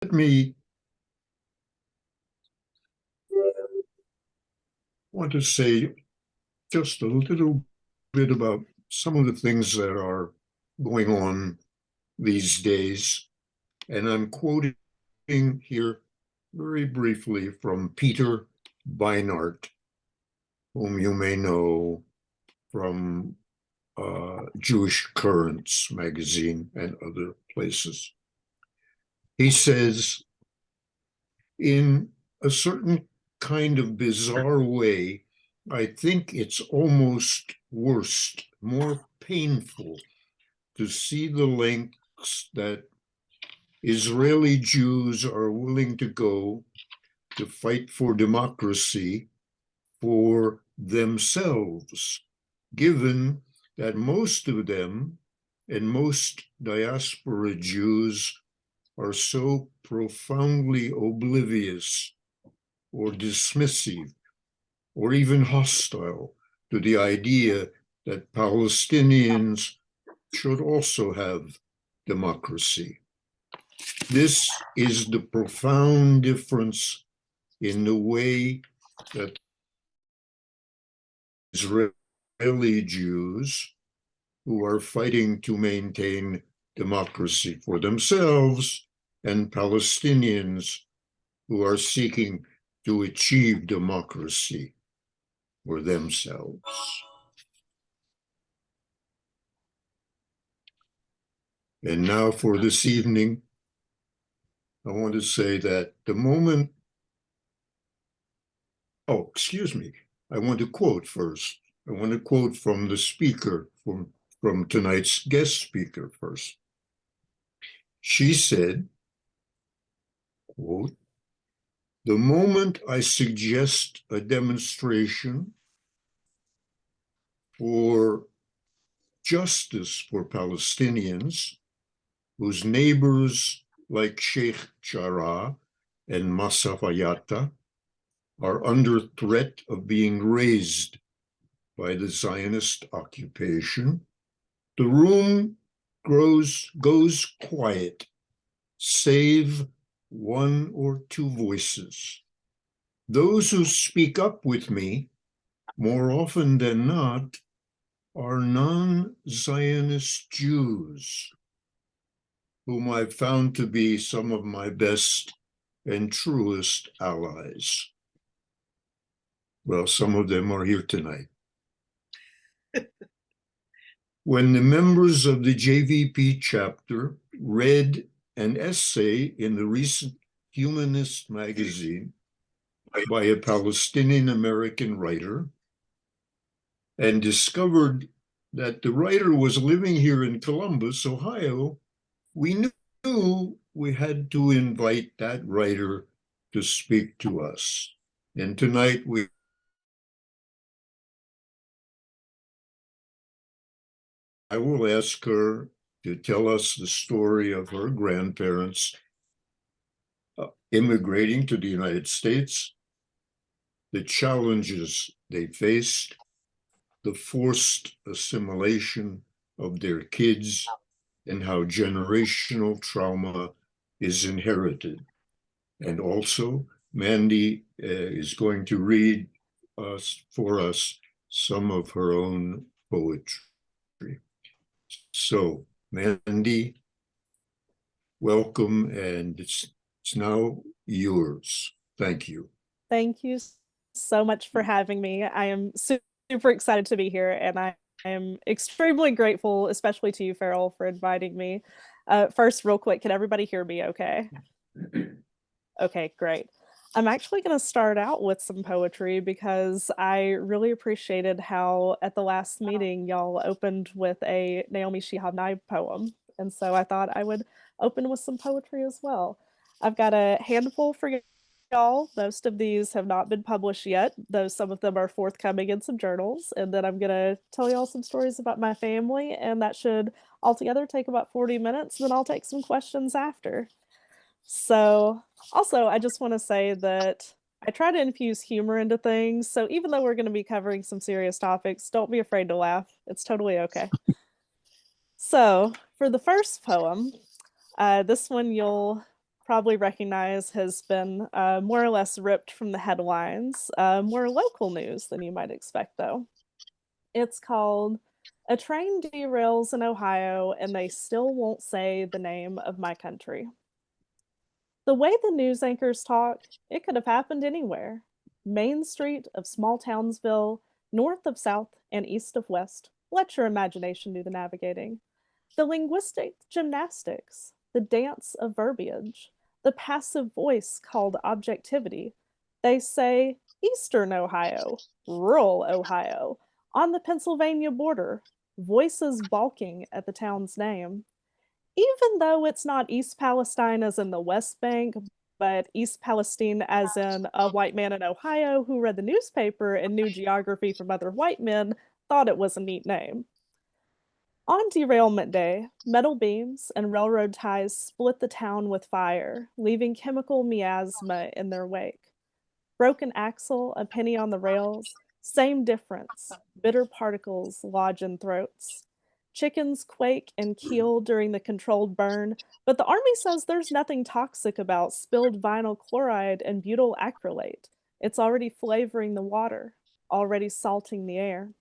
Let me want to say just a little bit about some of the things that are going on these days. And I'm quoting here very briefly from Peter Beinart, whom you may know from Jewish Currents magazine and other places. He says, in a certain kind of bizarre way, I think it's almost worse, more painful to see the lengths that Israeli Jews are willing to go to fight for democracy for themselves, given that most of them and most diaspora Jews are so profoundly oblivious or dismissive or even hostile to the idea that Palestinians should also have democracy. This is the profound difference in the way that Israeli Jews who are fighting to maintain democracy for themselves and Palestinians who are seeking to achieve democracy for themselves. And now for this evening, I want to say that the moment, oh, excuse me, I want to quote first. I want to quote from the speaker, from tonight's guest speaker first. She said, quote, "The moment I suggest a demonstration for justice for Palestinians whose neighbors like Sheikh Jarrah and Masafayata are under threat of being razed by the Zionist occupation, the room goes quiet, save one or two voices. Those who speak up with me, more often than not, are non-Zionist Jews, whom I've found to be some of my best and truest allies." Well, some of them are here tonight. When the members of the JVP chapter read an essay in the recent Humanist magazine by a Palestinian American writer and discovered that the writer was living here in Columbus, Ohio, we knew we had to invite that writer to speak to us. And tonight I will ask her to tell us the story of her grandparents immigrating to the United States, the challenges they faced, the forced assimilation of their kids, and how generational trauma is inherited. And also, Mandy is going to read for us some of her own poetry. So, Mandy, welcome, and it's now yours. Thank you. Thank you so much for having me. I am super excited to be here, and I am extremely grateful, especially to you, Farrell, for inviting me. First, real quick, can everybody hear me okay? Okay, great. I'm actually going to start out with some poetry because I really appreciated how at the last meeting y'all opened with a Naomi Shihab Nye poem. And so I thought I would open with some poetry as well. I've got a handful for y'all. Most of these have not been published yet, though some of them are forthcoming in some journals. And then I'm going to tell y'all some stories about my family, and that should altogether take about 40 minutes. Then I'll take some questions after. So, also, I just want to say that I try to infuse humor into things. So, even though we're going to be covering some serious topics, don't be afraid to laugh. It's totally okay. So, for the first poem, this one you'll probably recognize has been more or less ripped from the headlines. More local news than you might expect, though. It's called "A Train Derails in Ohio and They Still Won't Say the Name of My Country." The way the news anchors talk, it could have happened anywhere. Main Street of small Townsville, north of South and east of West. Let your imagination do the navigating. The linguistic gymnastics, the dance of verbiage, the passive voice called objectivity. They say Eastern Ohio, rural Ohio, on the Pennsylvania border, voices balking at the town's name. Even though it's not East Palestine as in the West Bank, but East Palestine as in a white man in Ohio who read the newspaper and knew geography from other white men thought it was a neat name. On derailment day, metal beams and railroad ties split the town with fire, leaving chemical miasma in their wake. Broken axle, a penny on the rails, same difference. Bitter particles lodge in throats. Chickens quake and keel during the controlled burn, but the Army says there's nothing toxic about spilled vinyl chloride and butyl acrylate. It's already flavoring the water, already salting the air.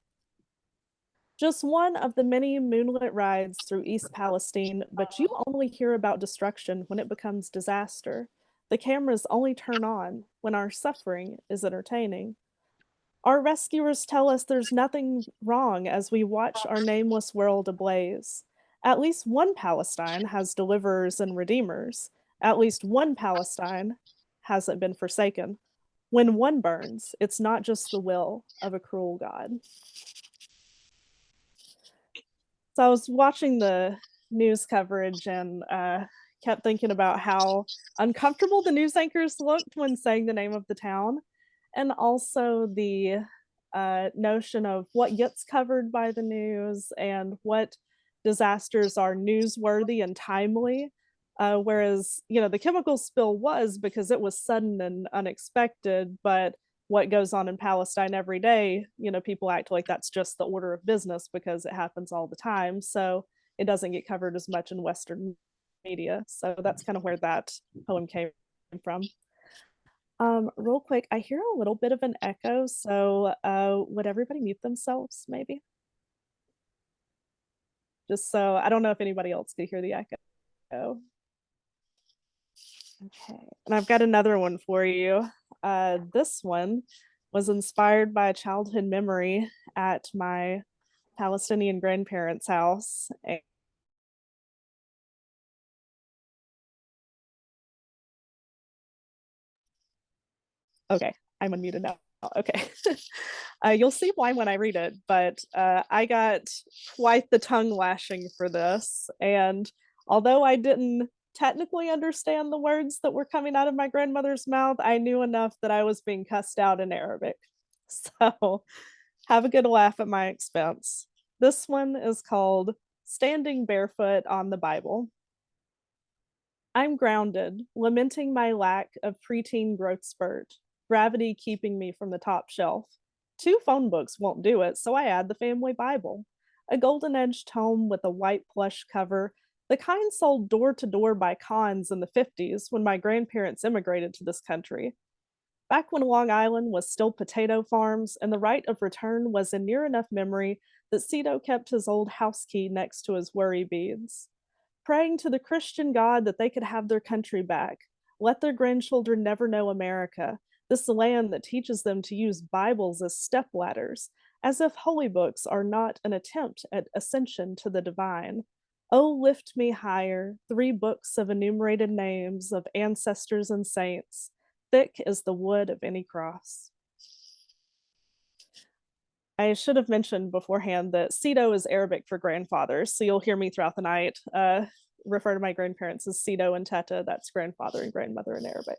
Just one of the many moonlit rides through East Palestine, but you only hear about destruction when it becomes disaster. The cameras only turn on when our suffering is entertaining. Our rescuers tell us there's nothing wrong as we watch our nameless world ablaze. At least one Palestine has deliverers and redeemers. At least one Palestine hasn't been forsaken. When one burns, it's not just the will of a cruel God. So I was watching the news coverage and kept thinking about how uncomfortable the news anchors looked when saying the name of the town, and also the notion of what gets covered by the news and what disasters are newsworthy and timely. Whereas, the chemical spill was because it was sudden and unexpected, but what goes on in Palestine every day, people act like that's just the order of business because it happens all the time. So it doesn't get covered as much in Western media. So that's kind of where that poem came from. Real quick, I hear a little bit of an echo. So would everybody mute themselves maybe? Just so I don't know if anybody else could hear the echo. Okay, and I've got another one for you. This one was inspired by a childhood memory at my Palestinian grandparents' house. Okay, I'm unmuted now. Okay. You'll see why when I read it, but I got quite the tongue lashing for this. And although I didn't technically understand the words that were coming out of my grandmother's mouth, I knew enough that I was being cussed out in Arabic. So have a good laugh at my expense. This one is called Standing Barefoot on the Bible. I'm grounded, lamenting my lack of preteen growth spurt, gravity keeping me from the top shelf. 2 phone books won't do it, so I add the family Bible, a golden-edged tome with a white plush cover, the kind sold door to door by Cons in the 50s when my grandparents immigrated to this country. Back when Long Island was still potato farms and the right of return was in near enough memory that Cito kept his old house key next to his worry beads. Praying to the Christian God that they could have their country back, let their grandchildren never know America, this land that teaches them to use Bibles as stepladders, as if holy books are not an attempt at ascension to the divine. Oh, lift me higher, 3 books of enumerated names of ancestors and saints, thick as the wood of any cross. I should have mentioned beforehand that Cito is Arabic for grandfather, so you'll hear me throughout the night refer to my grandparents as Cito and Teta. That's grandfather and grandmother in Arabic.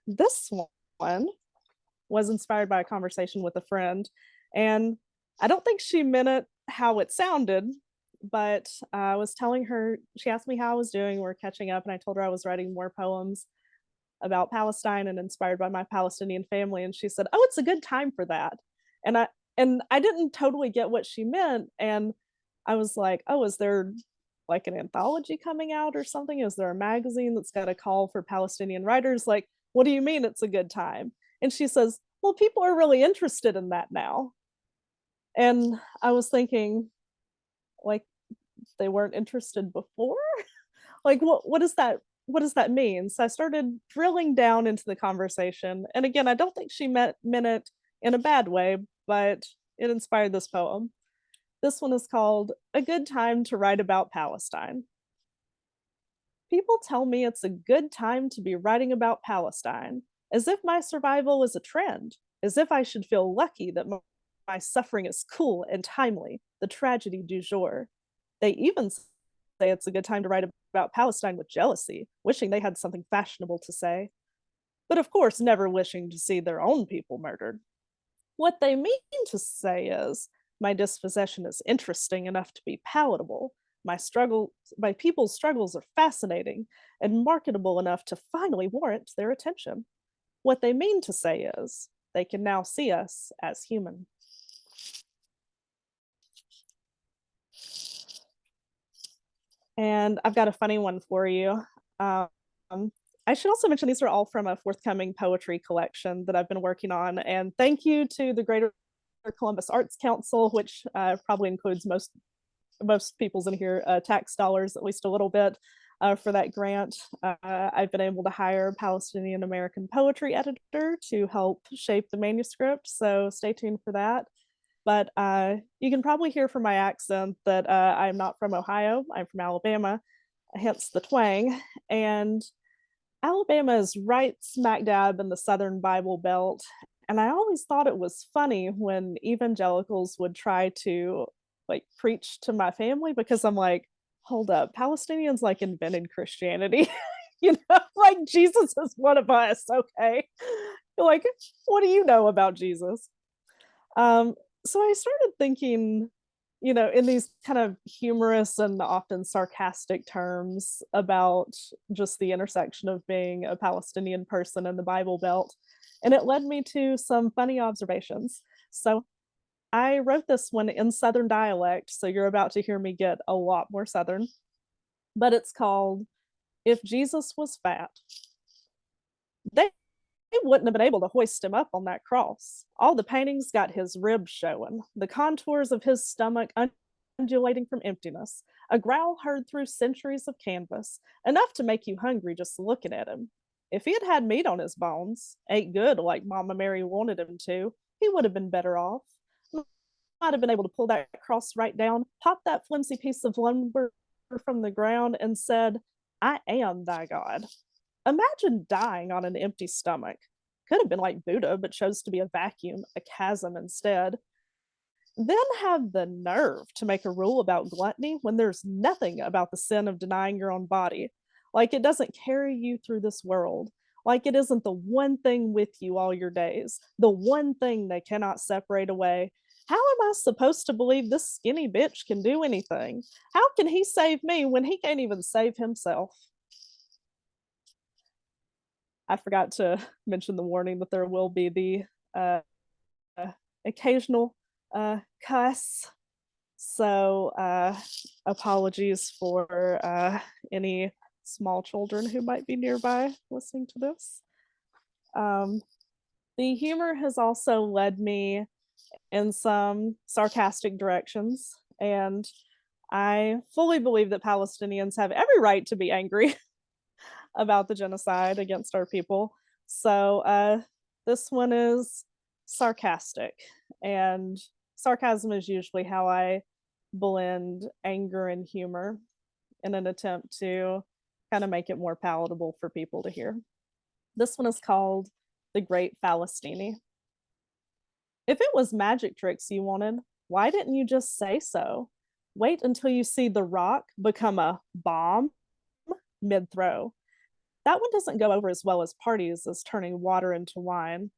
This one was inspired by a conversation with a friend, and I don't think she meant it how it sounded, but I was telling her, she asked me how I was doing, we're catching up, and I told her I was writing more poems about Palestine and inspired by my Palestinian family, and she said, "Oh, it's a good time for that." And I didn't totally get what she meant, and I was like, "Oh, is there like an anthology coming out or something? Is there a magazine that's got a call for Palestinian writers? Like, what do you mean it's a good time? And she says, well, people are really interested in that now. And I was thinking, like, they weren't interested before? Like, what does that mean? So I started drilling down into the conversation. And again, I don't think she meant it in a bad way, but it inspired this poem. This one is called A Good Time to Write About Palestine. People tell me it's a good time to be writing about Palestine, as if my survival is a trend, as if I should feel lucky that my suffering is cool and timely, the tragedy du jour. They even say it's a good time to write about Palestine with jealousy, wishing they had something fashionable to say, but of course, never wishing to see their own people murdered. What they mean to say is, my dispossession is interesting enough to be palatable. My people's struggles are fascinating and marketable enough to finally warrant their attention. What they mean to say is, they can now see us as human. And I've got a funny one for you. Um, I should also mention these are all from a forthcoming poetry collection that I've been working on. And thank you to the Greater Columbus Arts Council, which probably includes most people's in here tax dollars, at least a little bit, for that grant. I've been able to hire a Palestinian American poetry editor to help shape the manuscript, so stay tuned for that. But you can probably hear from my accent that I'm not from Ohio, I'm from Alabama, hence the twang. And Alabama is right smack dab in the Southern Bible Belt. And I always thought it was funny when evangelicals would try to like preach to my family, because I'm like, hold up, Palestinians like invented Christianity. You know, like Jesus is one of us, okay? Like, what do you know about Jesus? So I started thinking, you know, in these kind of humorous and often sarcastic terms about just the intersection of being a Palestinian person in the Bible Belt. And it led me to some funny observations. So I wrote this one in Southern dialect, so you're about to hear me get a lot more Southern, but it's called If Jesus Was Fat. They wouldn't have been able to hoist him up on that cross. All the paintings got his ribs showing, the contours of his stomach undulating from emptiness, a growl heard through centuries of canvas, enough to make you hungry just looking at him. If he had had meat on his bones, ate good like Mama Mary wanted him to, he would have been better off. Might have been able to pull that cross right down, pop that flimsy piece of lumber from the ground, and said, I am thy God. Imagine dying on an empty stomach. Could have been like Buddha, but chose to be a vacuum, a chasm instead. Then have the nerve to make a rule about gluttony when there's nothing about the sin of denying your own body. Like it doesn't carry you through this world. Like it isn't the one thing with you all your days, the one thing they cannot separate away. How am I supposed to believe this skinny bitch can do anything? How can he save me when he can't even save himself? I forgot to mention the warning that there will be the occasional cuss. So apologies for any small children who might be nearby listening to this. The humor has also led me in some sarcastic directions, and I fully believe that Palestinians have every right to be angry about the genocide against our people. So this one is sarcastic, and sarcasm is usually how I blend anger and humor in an attempt to kind of make it more palatable for people to hear. This one is called The Great Palestini. If it was magic tricks you wanted, why didn't you just say so? Wait until you see the rock become a bomb mid-throw. That one doesn't go over as well as parties as turning water into wine.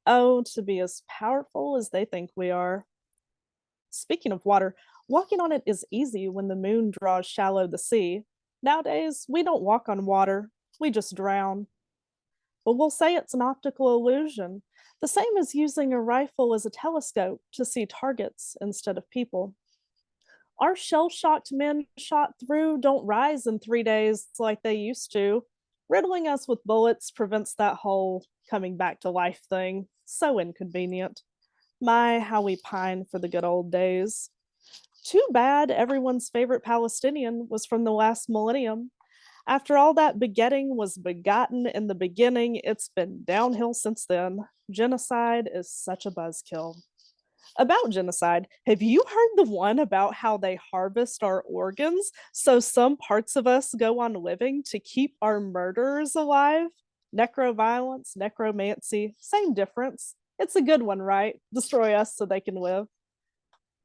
Oh, to be as powerful as they think we are. Speaking of water, walking on it is easy when the moon draws shallow the sea. Nowadays, we don't walk on water, we just drown. But we'll say it's an optical illusion, the same as using a rifle as a telescope to see targets instead of people. Our shell-shocked men shot through don't rise in 3 days like they used to. Riddling us with bullets prevents that whole coming back to life thing. So inconvenient. My, how we pine for the good old days. Too bad everyone's favorite Palestinian was from the last millennium. After all that begetting was begotten in the beginning, it's been downhill since then. Genocide is such a buzzkill. About genocide, have you heard the one about how they harvest our organs so some parts of us go on living to keep our murderers alive? Necroviolence, necromancy, same difference. It's a good one, right? Destroy us so they can live.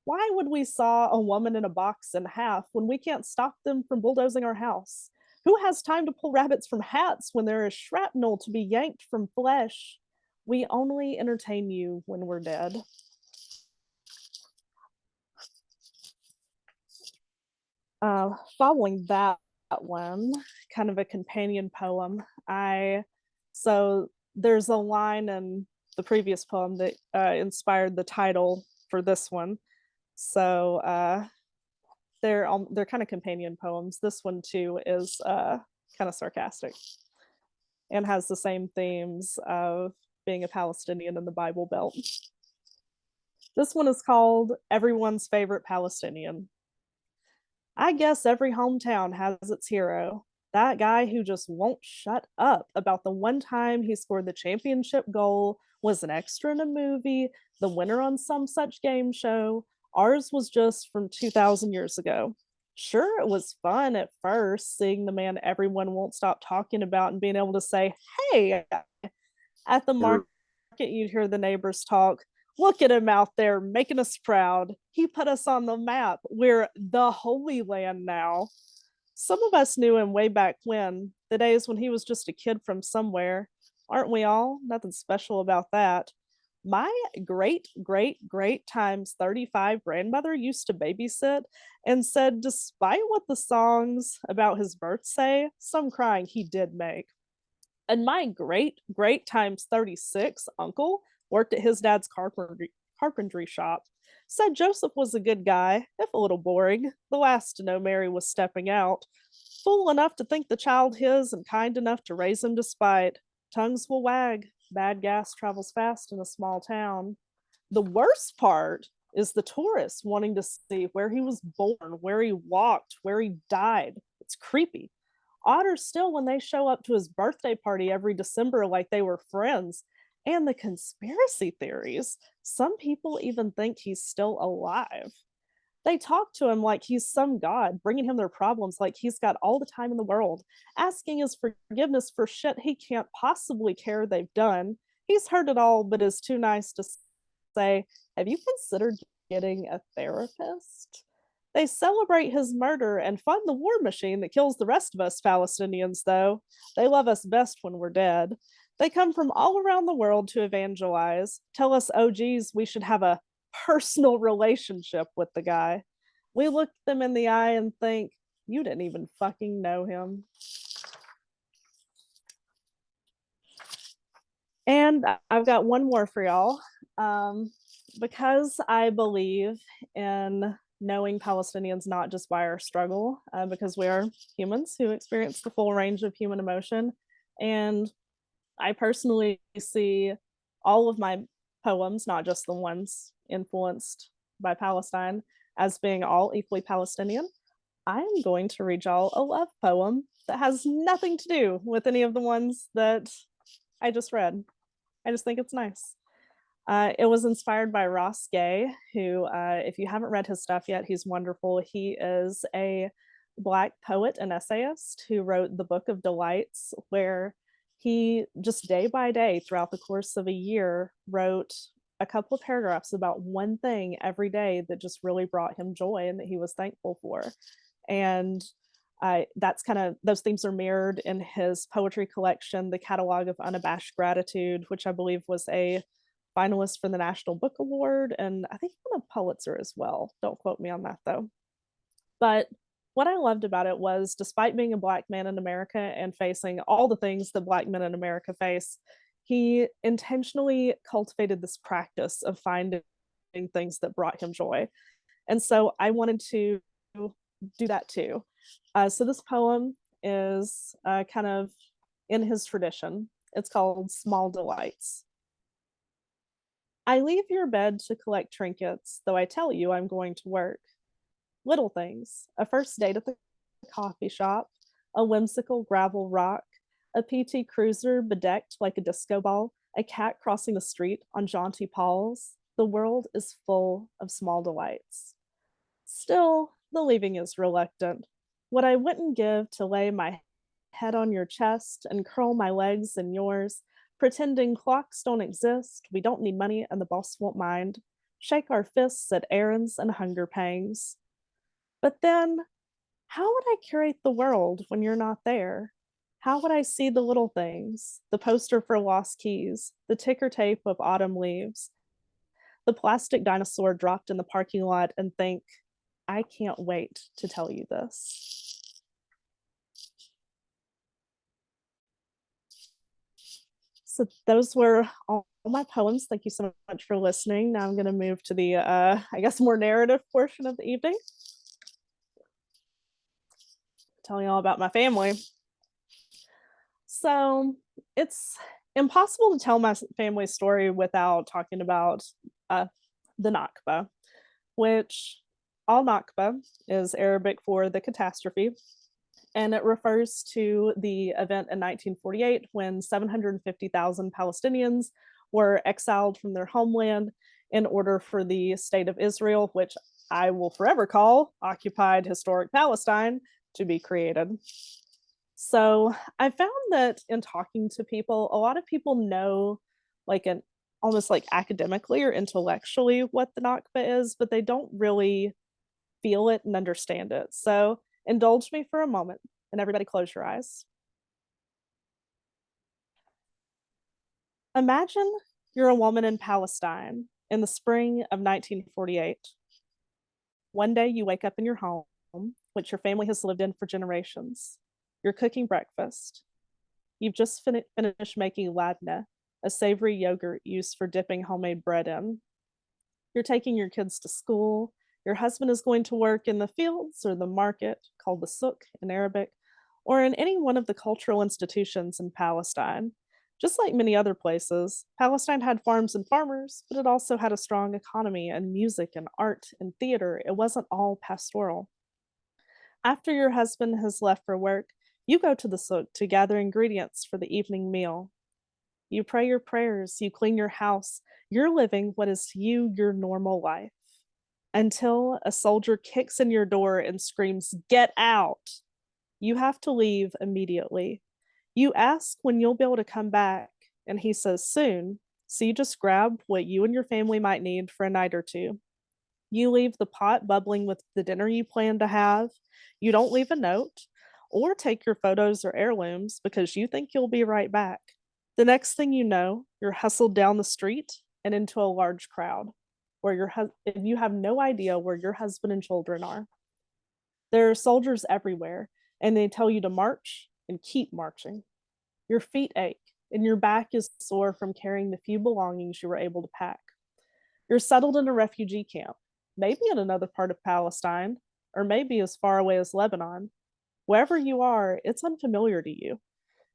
Why would we saw a woman in a box in half when we can't stop them from bulldozing our house? Who has time to pull rabbits from hats when there is shrapnel to be yanked from flesh? We only entertain you when we're dead. Following that one, kind of a companion poem. So there's a line in the previous poem that inspired the title for this one. So they're kind of companion poems. This one too is kind of sarcastic and has the same themes of being a Palestinian in the Bible Belt. This one is called Everyone's Favorite Palestinian. I guess every hometown has its hero. That guy who just won't shut up about the one time he scored the championship goal, was an extra in a movie, the winner on some such game show. Ours was just from 2,000 years ago. Sure, it was fun at first, seeing the man everyone won't stop talking about and being able to say, hey, at the market, you'd hear the neighbors talk. Look at him out there making us proud. He put us on the map. We're the Holy Land now. Some of us knew him way back when, the days when he was just a kid from somewhere. Aren't we all? Nothing special about that. My great, great, great times 35 grandmother used to babysit and said, despite what the songs about his birth say, some crying he did make. And my great, great times 36 uncle worked at his dad's carpentry shop. Said Joseph was a good guy, if a little boring, the last to know Mary was stepping out. Fool enough to think the child his and kind enough to raise him despite. Tongues will wag, bad gas travels fast in a small town. The worst part is the tourists wanting to see where he was born, where he walked, where he died. It's creepy. Odder still when they show up to his birthday party every December like they were friends. And the conspiracy theories. Some people even think he's still alive. They talk to him like he's some god, bringing him their problems like he's got all the time in the world, asking his forgiveness for shit he can't possibly care they've done. He's heard it all, but is too nice to say, have you considered getting a therapist? They celebrate his murder and fund the war machine that kills the rest of us Palestinians, though. They love us best when we're dead. They come from all around the world to evangelize, tell us, oh, geez, we should have a personal relationship with the guy. We look them in the eye and think, you didn't even fucking know him. And I've got one more for y'all. Because I believe in knowing Palestinians not just by our struggle, because we are humans who experience the full range of human emotion. And I personally see all of my poems, not just the ones influenced by Palestine, as being all equally Palestinian. I'm going to read y'all a love poem that has nothing to do with any of the ones that I just read. I just think it's nice. It was inspired by Ross Gay, who, if you haven't read his stuff yet, he's wonderful. He is a Black poet and essayist who wrote the Book of Delights, where he just day by day throughout the course of a year wrote a couple of paragraphs about one thing every day that just really brought him joy and that he was thankful for. And that's kind of, those themes are mirrored in his poetry collection, The Catalog of Unabashed Gratitude, which I believe was a finalist for the National Book Award, and I think won a Pulitzer as well. Don't quote me on that though. But what I loved about it was, despite being a Black man in America and facing all the things that Black men in America face, he intentionally cultivated this practice of finding things that brought him joy. And so I wanted to do that too. So this poem is kind of in his tradition. It's called Small Delights. I leave your bed to collect trinkets, though I tell you I'm going to work. Little things, a first date at the coffee shop, a whimsical gravel rock, a PT Cruiser bedecked like a disco ball, a cat crossing the street on jaunty paws. The world is full of small delights. Still, the leaving is reluctant. What I wouldn't give to lay my head on your chest and curl my legs in yours, pretending clocks don't exist, we don't need money, and the boss won't mind. Shake our fists at errands and hunger pangs. But then, how would I curate the world when you're not there? How would I see the little things, the poster for lost keys, the ticker tape of autumn leaves, the plastic dinosaur dropped in the parking lot, and think, I can't wait to tell you this. So those were all my poems. Thank you so much for listening. Now I'm going to move to the, I guess, more narrative portion of the evening. Tell you all about my family. So it's impossible to tell my family story without talking about the Nakba, which al-Nakba is Arabic for the catastrophe. And it refers to the event in 1948 when 750,000 Palestinians were exiled from their homeland in order for the state of Israel, which I will forever call occupied historic Palestine, to be created. So I found that in talking to people, a lot of people know like an almost like academically or intellectually what the Nakba is, but they don't really feel it and understand it. So indulge me for a moment and everybody close your eyes. Imagine you're a woman in Palestine in the spring of 1948. One day you wake up in your home, which your family has lived in for generations. You're cooking breakfast. You've just finished making ladna, a savory yogurt used for dipping homemade bread in. You're taking your kids to school. Your husband is going to work in the fields or the market, called the souk in Arabic, or in any one of the cultural institutions in Palestine. Just like many other places, Palestine had farms and farmers, but it also had a strong economy and music and art and theater. It wasn't all pastoral. After your husband has left for work, you go to the souk to gather ingredients for the evening meal. You pray your prayers, you clean your house, you're living what is to you your normal life. Until a soldier kicks in your door and screams, "Get out!" You have to leave immediately. You ask when you'll be able to come back, and he says soon. So you just grab what you and your family might need for a night or two. You leave the pot bubbling with the dinner you plan to have. You don't leave a note or take your photos or heirlooms because you think you'll be right back. The next thing you know, you're hustled down the street and into a large crowd where you have no idea where your husband and children are. There are soldiers everywhere, and they tell you to march and keep marching. Your feet ache, and your back is sore from carrying the few belongings you were able to pack. You're settled in a refugee camp, maybe in another part of Palestine, or maybe as far away as Lebanon. Wherever you are, it's unfamiliar to you.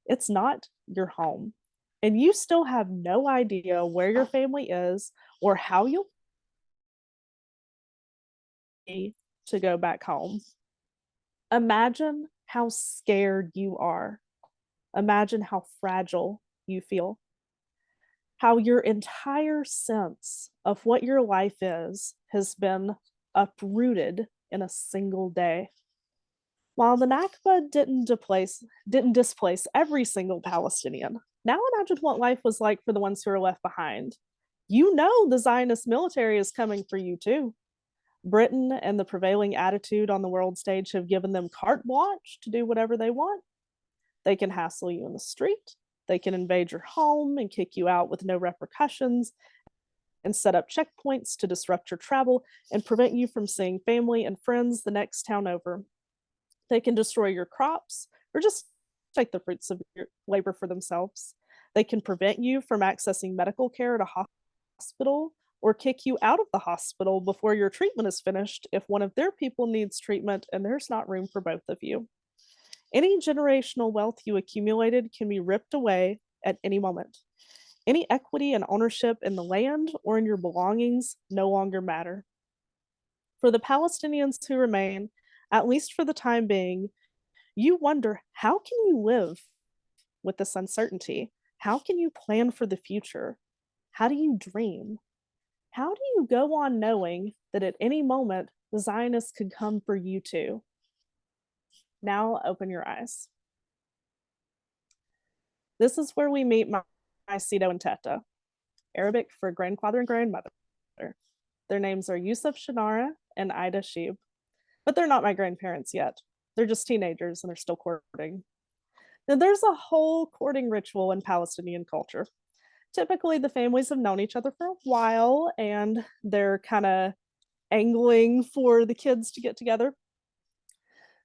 It's not your home. And you still have no idea where your family is or how you'll be to go back home. Imagine how scared you are. Imagine how fragile you feel. How your entire sense of what your life is has been uprooted in a single day. While the Nakba didn't displace every single Palestinian, now imagine what life was like for the ones who are left behind. You know the Zionist military is coming for you too. Britain and the prevailing attitude on the world stage have given them carte blanche to do whatever they want. They can hassle you in the street. They can invade your home and kick you out with no repercussions and set up checkpoints to disrupt your travel and prevent you from seeing family and friends the next town over. They can destroy your crops or just take the fruits of your labor for themselves. They can prevent you from accessing medical care at a hospital or kick you out of the hospital before your treatment is finished if one of their people needs treatment and there's not room for both of you. Any generational wealth you accumulated can be ripped away at any moment. Any equity and ownership in the land or in your belongings no longer matter. For the Palestinians who remain, at least for the time being, you wonder, how can you live with this uncertainty? How can you plan for the future? How do you dream? How do you go on knowing that at any moment the Zionists could come for you too? Now open your eyes. This is where we meet my Sido and Teta, Arabic for grandfather and grandmother. Their names are Yusuf Shunnarah and Ida Sheeb, but they're not my grandparents yet. They're just teenagers and they're still courting. Now, there's a whole courting ritual in Palestinian culture. Typically, the families have known each other for a while and they're kind of angling for the kids to get together.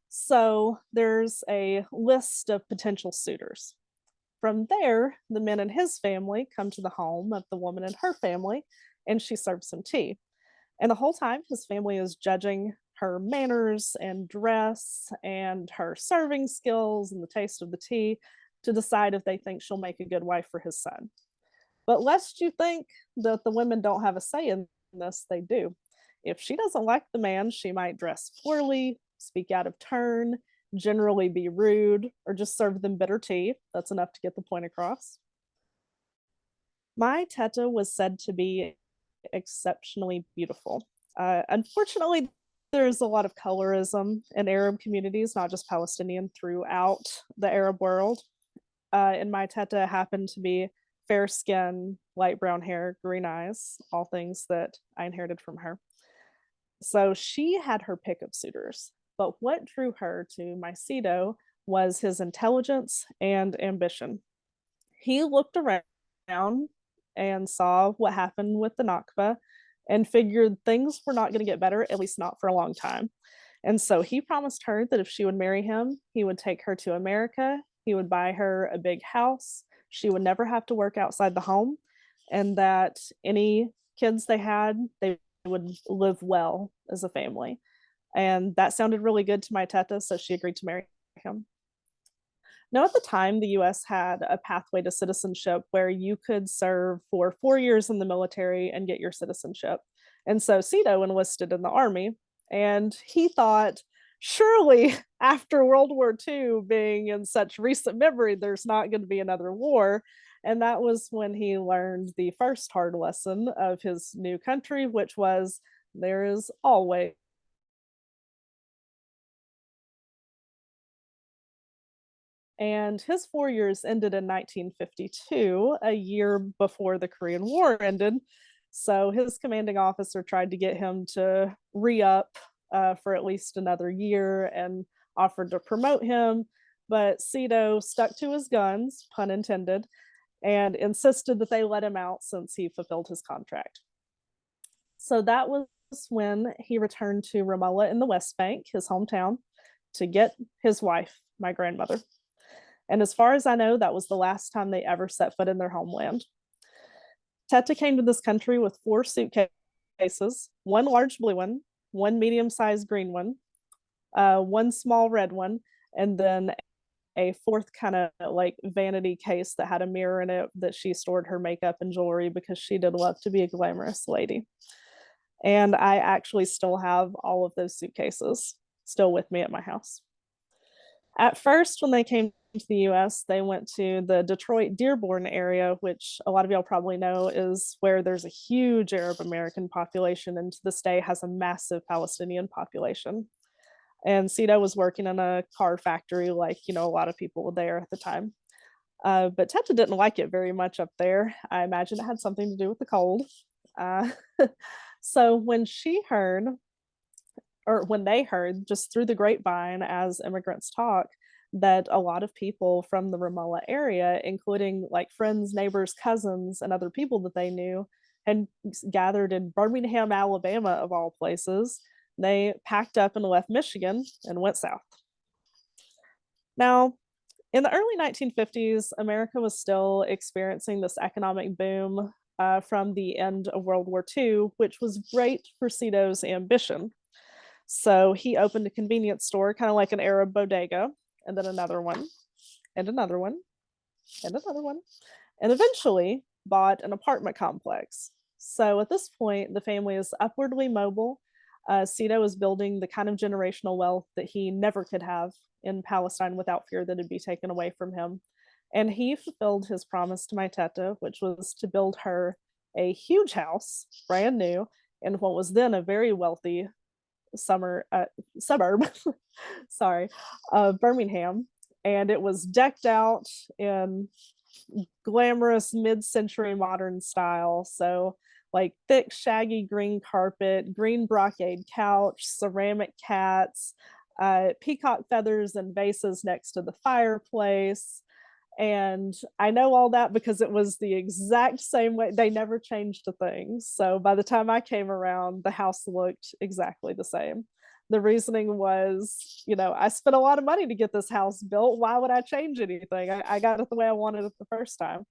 So there's a list of potential suitors. From there, the men and his family come to the home of the woman and her family, and she serves some tea. And the whole time, his family is judging her manners and dress and her serving skills and the taste of the tea to decide if they think she'll make a good wife for his son. But lest you think that the women don't have a say in this, they do. If she doesn't like the man, she might dress poorly, speak out of turn, generally be rude, or just serve them bitter tea. That's enough to get the point across. My Teta was said to be exceptionally beautiful. Unfortunately, there's a lot of colorism in Arab communities, not just Palestinian, throughout the Arab world. And my Teta happened to be fair skin, light brown hair, green eyes, all things that I inherited from her. So she had her pick of suitors. But what drew her to my Sido was his intelligence and ambition. He looked around and saw what happened with the Nakba and figured things were not going to get better, at least not for a long time. And so he promised her that if she would marry him, he would take her to America, he would buy her a big house, she would never have to work outside the home, and that any kids they had, they would live well as a family. And that sounded really good to my Teta, so she agreed to marry him. Now, at the time, the US had a pathway to citizenship where you could serve for 4 years in the military and get your citizenship. And so Sido enlisted in the army, and he thought, surely after World War II being in such recent memory, there's not going to be another war. And that was when he learned the first hard lesson of his new country, which was there is always and his 4 years ended in 1952, a year before the Korean War ended. So his commanding officer tried to get him to re-up for at least another year and offered to promote him. But Sido stuck to his guns, pun intended, and insisted that they let him out since he fulfilled his contract. So that was when he returned to Ramallah in the West Bank, his hometown, to get his wife, my grandmother. And as far as I know, that was the last time they ever set foot in their homeland. Teta came to this country with 4 suitcases, 1 large blue one, 1 medium-sized green one, 1 small red one, and then a 4th kind of like vanity case that had a mirror in it that she stored her makeup and jewelry because she did love to be a glamorous lady. And I actually still have all of those suitcases still with me at my house. At first, when they came to the US, they went to the Detroit Dearborn area, which a lot of y'all probably know is where there's a huge Arab American population, and to this day has a massive Palestinian population. And Sido was working in a car factory, like, a lot of people were there at the time. But Teta didn't like it very much up there. I imagine it had something to do with the cold. So when she heard, or when they heard, just through the grapevine as immigrants talk, that a lot of people from the Ramallah area, including like friends, neighbors, cousins, and other people that they knew, had gathered in Birmingham, Alabama, of all places, they packed up and left Michigan and went south. Now, in the early 1950s, America was still experiencing this economic boom. from the end of World War II, which was great for Cito's ambition. So he opened a convenience store, kind of like an Arab bodega, and then another one, and another one, and another one, and eventually bought an apartment complex. So at this point, the family is upwardly mobile. Cito is building the kind of generational wealth that he never could have in Palestine without fear that it'd be taken away from him. And he fulfilled his promise to my teta, which was to build her a huge house, brand new, in what was then a very wealthy suburb, sorry, Birmingham. And it was decked out in glamorous mid-century modern style. So like thick, shaggy green carpet, green brocade couch, ceramic cats, peacock feathers and vases next to the fireplace. And I know all that because it was the exact same way. They never changed a thing. So by the time I came around, the house looked exactly the same. The reasoning was, I spent a lot of money to get this house built. Why would I change anything? I got it the way I wanted it the first time.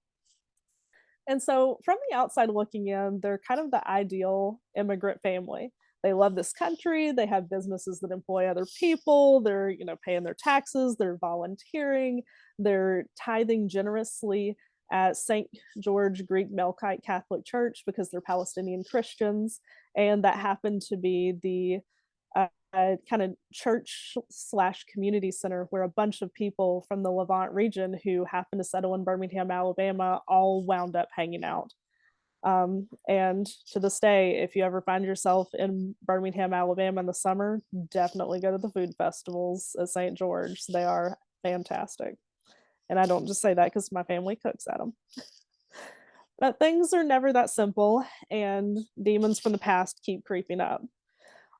And so from the outside looking in, they're kind of the ideal immigrant family. They love this country, they have businesses that employ other people, they're, paying their taxes, they're volunteering, they're tithing generously at St. George Greek Melkite Catholic Church because they're Palestinian Christians. And that happened to be the kind of church slash community center where a bunch of people from the Levant region who happened to settle in Birmingham, Alabama, all wound up hanging out. And to this day, if you ever find yourself in Birmingham, Alabama in the summer, definitely go to the food festivals at St. George. They are fantastic. And I don't just say that because my family cooks at them. But things are never that simple, and demons from the past keep creeping up.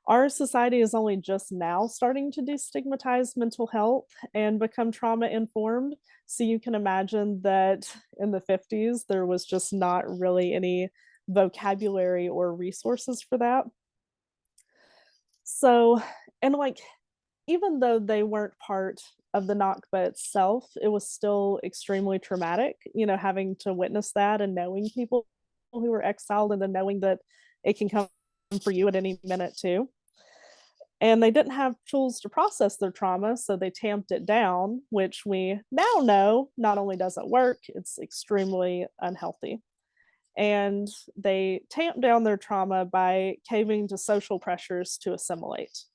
Our society is only just now starting to destigmatize mental health and become trauma informed. So you can imagine that in the 50s, there was just not really any vocabulary or resources for that. So, and like, even though they weren't part of the Nakba itself, it was still extremely traumatic, having to witness that and knowing people who were exiled and then knowing that it can come for you at any minute too. And they didn't have tools to process their trauma, so they tamped it down, which we now know not only doesn't work, it's extremely unhealthy. And they tamped down their trauma by caving to social pressures to assimilate.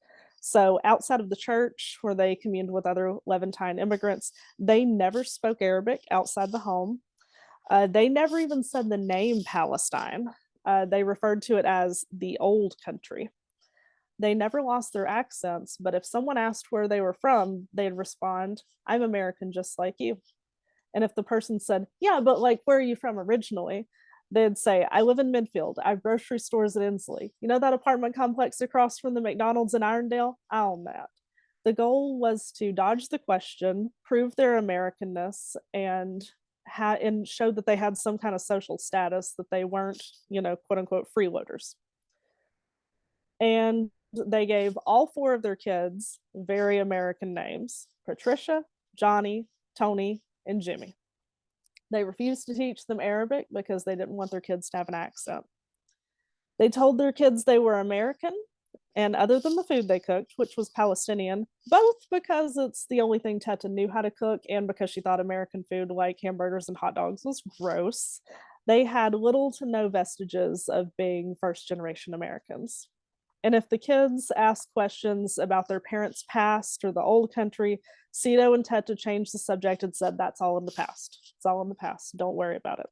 So outside of the church, where they communed with other Levantine immigrants, they never spoke Arabic outside the home. They never even said the name Palestine. They referred to it as the old country. They never lost their accents, but if someone asked where they were from, they'd respond, "I'm American just like you." And if the person said, "Yeah, but like, where are you from originally?" They'd say, "I live in Midfield. I have grocery stores at Inslee. You know that apartment complex across from the McDonald's in Irondale? I own that." The goal was to dodge the question, prove their Americanness, and show that they had some kind of social status, that they weren't, quote unquote, freeloaders. And they gave all four of their kids very American names: Patricia, Johnny, Tony, and Jimmy. They refused to teach them Arabic because they didn't want their kids to have an accent. They told their kids they were American, and other than the food they cooked, which was Palestinian, both because it's the only thing Teta knew how to cook and because she thought American food like hamburgers and hot dogs was gross, they had little to no vestiges of being first generation Americans. And if the kids asked questions about their parents' past or the old country, Cito and Teta changed the subject and said, "That's all in the past. It's all in the past. Don't worry about it."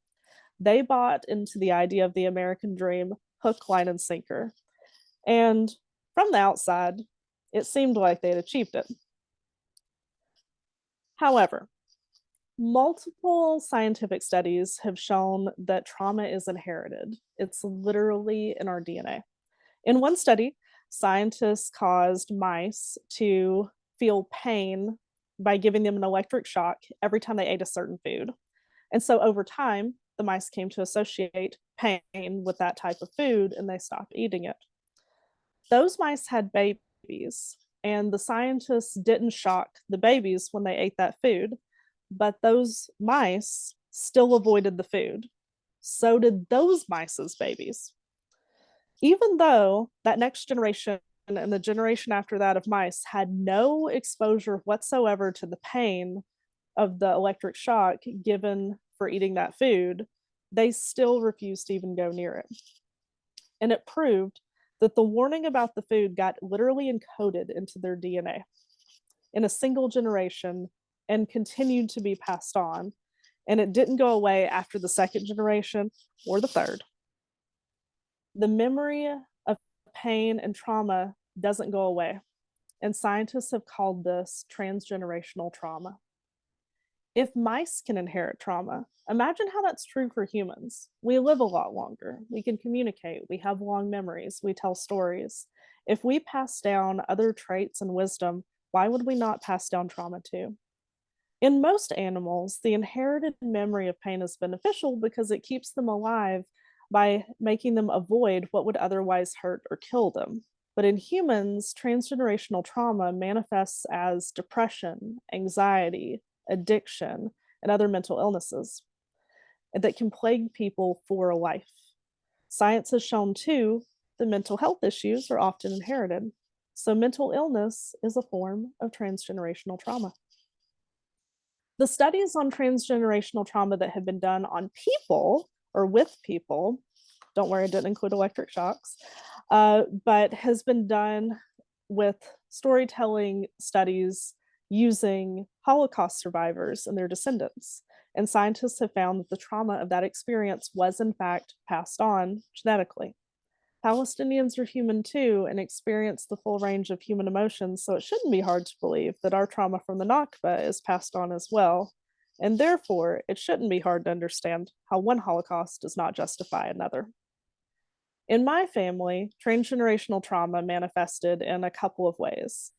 They bought into the idea of the American dream, hook, line, and sinker. And from the outside, it seemed like they had achieved it. However, multiple scientific studies have shown that trauma is inherited. It's literally in our DNA. In one study, scientists caused mice to feel pain by giving them an electric shock every time they ate a certain food. And so over time, the mice came to associate pain with that type of food and they stopped eating it. Those mice had babies, and the scientists didn't shock the babies when they ate that food, but those mice still avoided the food. So did those mice's babies. Even though that next generation and the generation after that of mice had no exposure whatsoever to the pain of the electric shock given for eating that food, they still refused to even go near it. And it proved that the warning about the food got literally encoded into their DNA in a single generation and continued to be passed on. And it didn't go away after the second generation or the third. The memory of pain and trauma doesn't go away. And scientists have called this transgenerational trauma. If mice can inherit trauma, imagine how that's true for humans. We live a lot longer. We can communicate. We have long memories. We tell stories. If we pass down other traits and wisdom, why would we not pass down trauma too? In most animals, the inherited memory of pain is beneficial because it keeps them alive by making them avoid what would otherwise hurt or kill them. But in humans, transgenerational trauma manifests as depression, anxiety, addiction, and other mental illnesses that can plague people for life. Science has shown too that mental health issues are often inherited. So mental illness is a form of transgenerational trauma. The studies on transgenerational trauma that have been done on people or with people, don't worry, it didn't include electric shocks, but has been done with storytelling studies using Holocaust survivors and their descendants. And scientists have found that the trauma of that experience was in fact passed on genetically. Palestinians are human too and experience the full range of human emotions, so it shouldn't be hard to believe that our trauma from the Nakba is passed on as well. And therefore, it shouldn't be hard to understand how one Holocaust does not justify another. In my family, transgenerational trauma manifested in a couple of ways.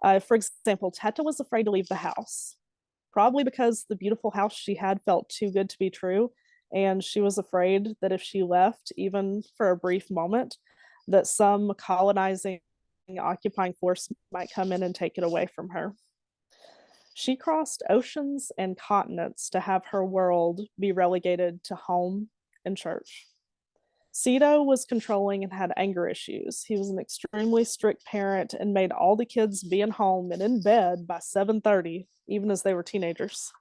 For example, Teta was afraid to leave the house, probably because the beautiful house she had felt too good to be true. And she was afraid that if she left, even for a brief moment, that some colonizing, occupying force might come in and take it away from her. She crossed oceans and continents to have her world be relegated to home and church. Cito was controlling and had anger issues. He was an extremely strict parent and made all the kids be at home and in bed by 7:30, even as they were teenagers.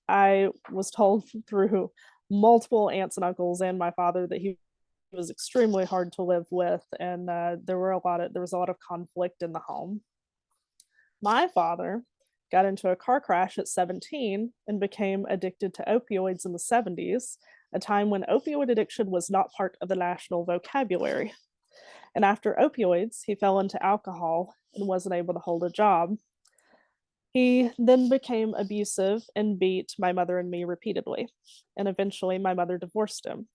I was told through multiple aunts and uncles and my father that he was extremely hard to live with, and there was a lot of conflict in the home. My father got into a car crash at 17 and became addicted to opioids in the 70s, a time when opioid addiction was not part of the national vocabulary. And after opioids, he fell into alcohol and wasn't able to hold a job. He then became abusive and beat my mother and me repeatedly. And eventually, my mother divorced him.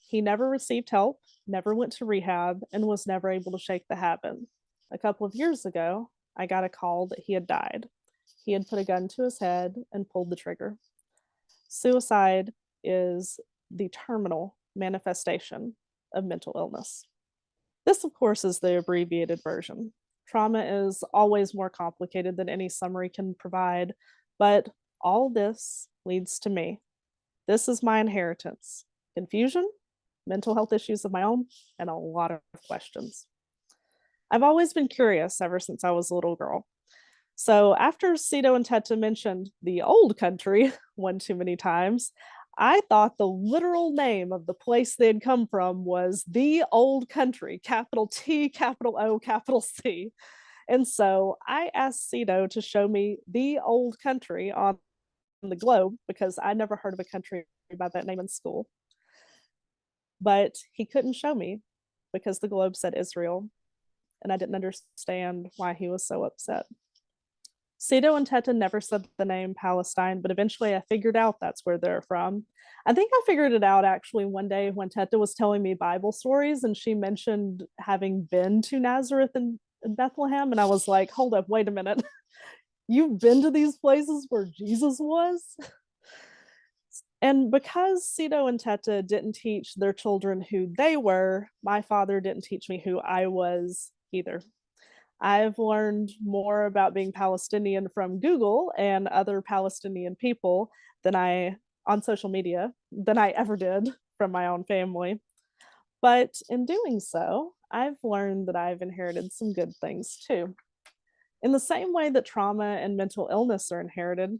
He never received help, never went to rehab, and was never able to shake the habit. A couple of years ago, I got a call that he had died. He had put a gun to his head and pulled the trigger. Suicide is the terminal manifestation of mental illness. This, of course, is the abbreviated version. Trauma is always more complicated than any summary can provide, but all this leads to me. This is my inheritance: confusion, mental health issues of my own, and a lot of questions. I've always been curious ever since I was a little girl. So after Cito and Teta mentioned the old country one too many times, I thought the literal name of the place they had come from was the old country, capital T, capital O, capital C. And so I asked Cito to show me the old country on the globe because I never heard of a country by that name in school. But he couldn't show me because the globe said Israel, and I didn't understand why he was so upset. Cito and Teta never said the name Palestine, but eventually I figured out that's where they're from. I think I figured it out actually one day when Teta was telling me Bible stories and she mentioned having been to Nazareth and Bethlehem. And I was like, hold up, wait a minute. You've been to these places where Jesus was? And because Cito and Teta didn't teach their children who they were, my father didn't teach me who I was either. I've learned more about being Palestinian from Google and other Palestinian people than I on social media than I ever did from my own family. But in doing so, I've learned that I've inherited some good things too. In the same way that trauma and mental illness are inherited,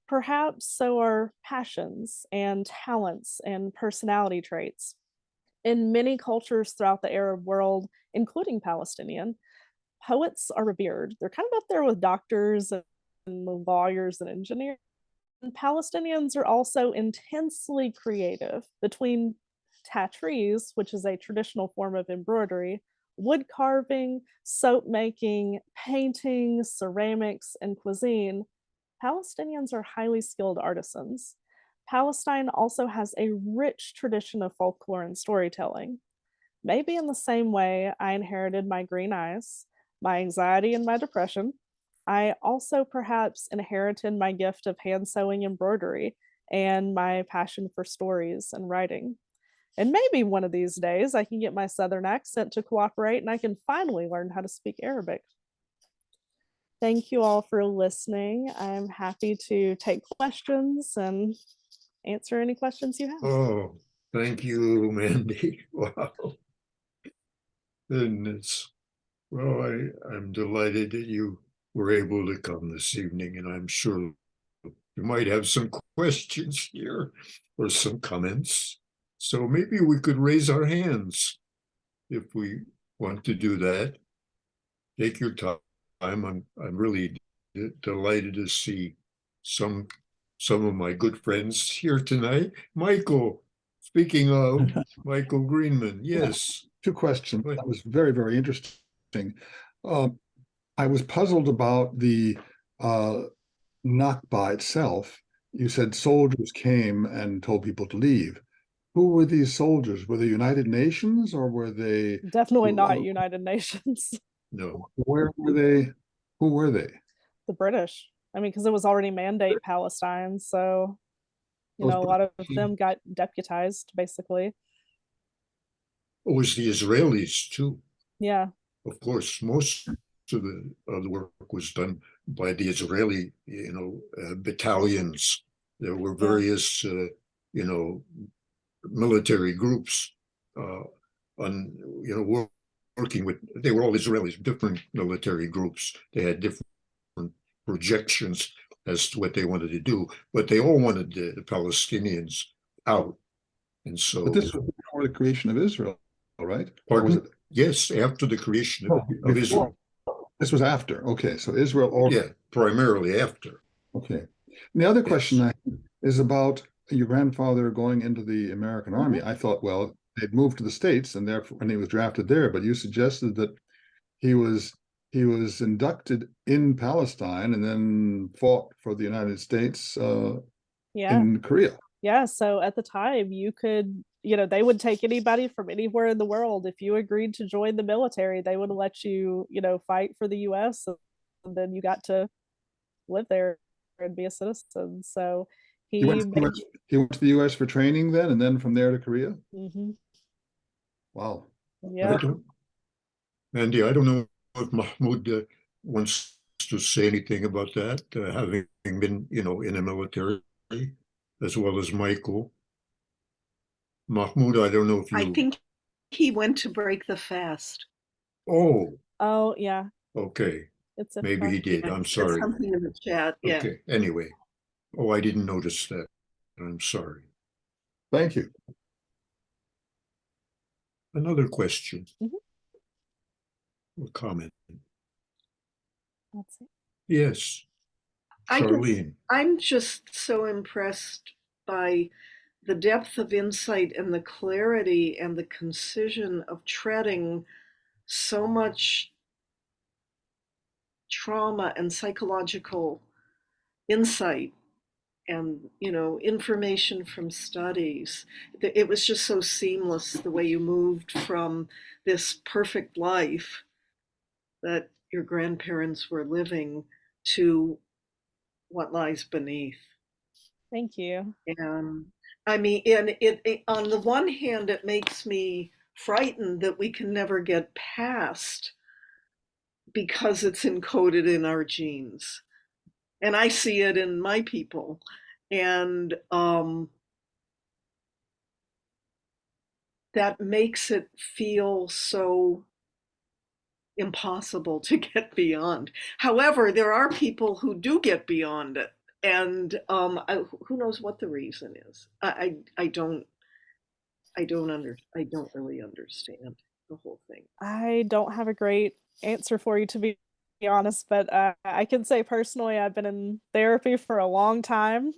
perhaps so are passions and talents and personality traits. In many cultures throughout the Arab world, including Palestinian, poets are revered. They're kind of up there with doctors and lawyers and engineers. And Palestinians are also intensely creative. Between tatrees, which is a traditional form of embroidery, wood carving, soap making, painting, ceramics, and cuisine, Palestinians are highly skilled artisans. Palestine also has a rich tradition of folklore and storytelling. Maybe in the same way I inherited my green eyes, my anxiety, and my depression, I also perhaps inherited my gift of hand sewing embroidery and my passion for stories and writing. And maybe one of these days I can get my Southern accent to cooperate and I can finally learn how to speak Arabic. Thank you all for listening. I'm happy to take questions and answer any questions you have. Oh, thank you, Mandy. Wow. Goodness. Well, I'm delighted that you were able to come this evening, and I'm sure you might have some questions here or some comments. So maybe we could raise our hands if we want to do that. Take your time. I'm really delighted to see some of my good friends here tonight. Michael, speaking of Michael Greenman, yes. Two questions. That was very, very interesting. I was puzzled about the Nakba itself. You said soldiers came and told people to leave. Who were these soldiers? Were they United Nations or were they? Definitely not United Nations. No. Where were they? Who were they? The British. I mean, because it was already mandate Palestine, so a lot of them got deputized, basically. It was the Israelis too. Yeah. Of course, most of the work was done by the Israeli, battalions. There were various, military groups working with. They were all Israelis, different military groups. They had different projections as to what they wanted to do, but they all wanted the Palestinians out. And so, but this was before the creation of Israel, right? Pardon? Yes, after the creation of Israel. This was after. Okay, so Israel. Yeah, primarily after. Okay. And the other question is about your grandfather going into the American Army. I thought, well, they'd moved to the States and therefore, and he was drafted there. But you suggested that he was inducted in Palestine and then fought for the United States in Korea. Yeah. So at the time, you could, they would take anybody from anywhere in the world. If you agreed to join the military, they would let you, fight for the U.S. And then you got to live there and be a citizen. So he went to the U.S. for training then, and then from there to Korea. Mm-hmm. Wow. Yeah. Mandy, I don't know if Mahmoud wants to say anything about that, having been, in the military, as well as Michael. Mahmoud, I don't know if you... I think he went to break the fast. Oh, yeah. Okay. It's maybe he did. I'm sorry. Something in the chat. Yeah. Okay. Anyway. Oh, I didn't notice that. I'm sorry. Thank you. Another question. Mm-hmm. Or comment. That's it. Yes. Charlene. I'm just so impressed by the depth of insight and the clarity and the concision of treading so much trauma and psychological insight and information from studies. It was just so seamless the way you moved from this perfect life that your grandparents were living to what lies beneath. Thank you. And I mean, and it on the one hand, it makes me frightened that we can never get past because it's encoded in our genes. And I see it in my people. And that makes it feel so impossible to get beyond. However, there are people who do get beyond it, and who knows what the reason is. I don't really understand the whole thing. I don't have a great answer for you, to be honest, but I can say personally, I've been in therapy for a long time,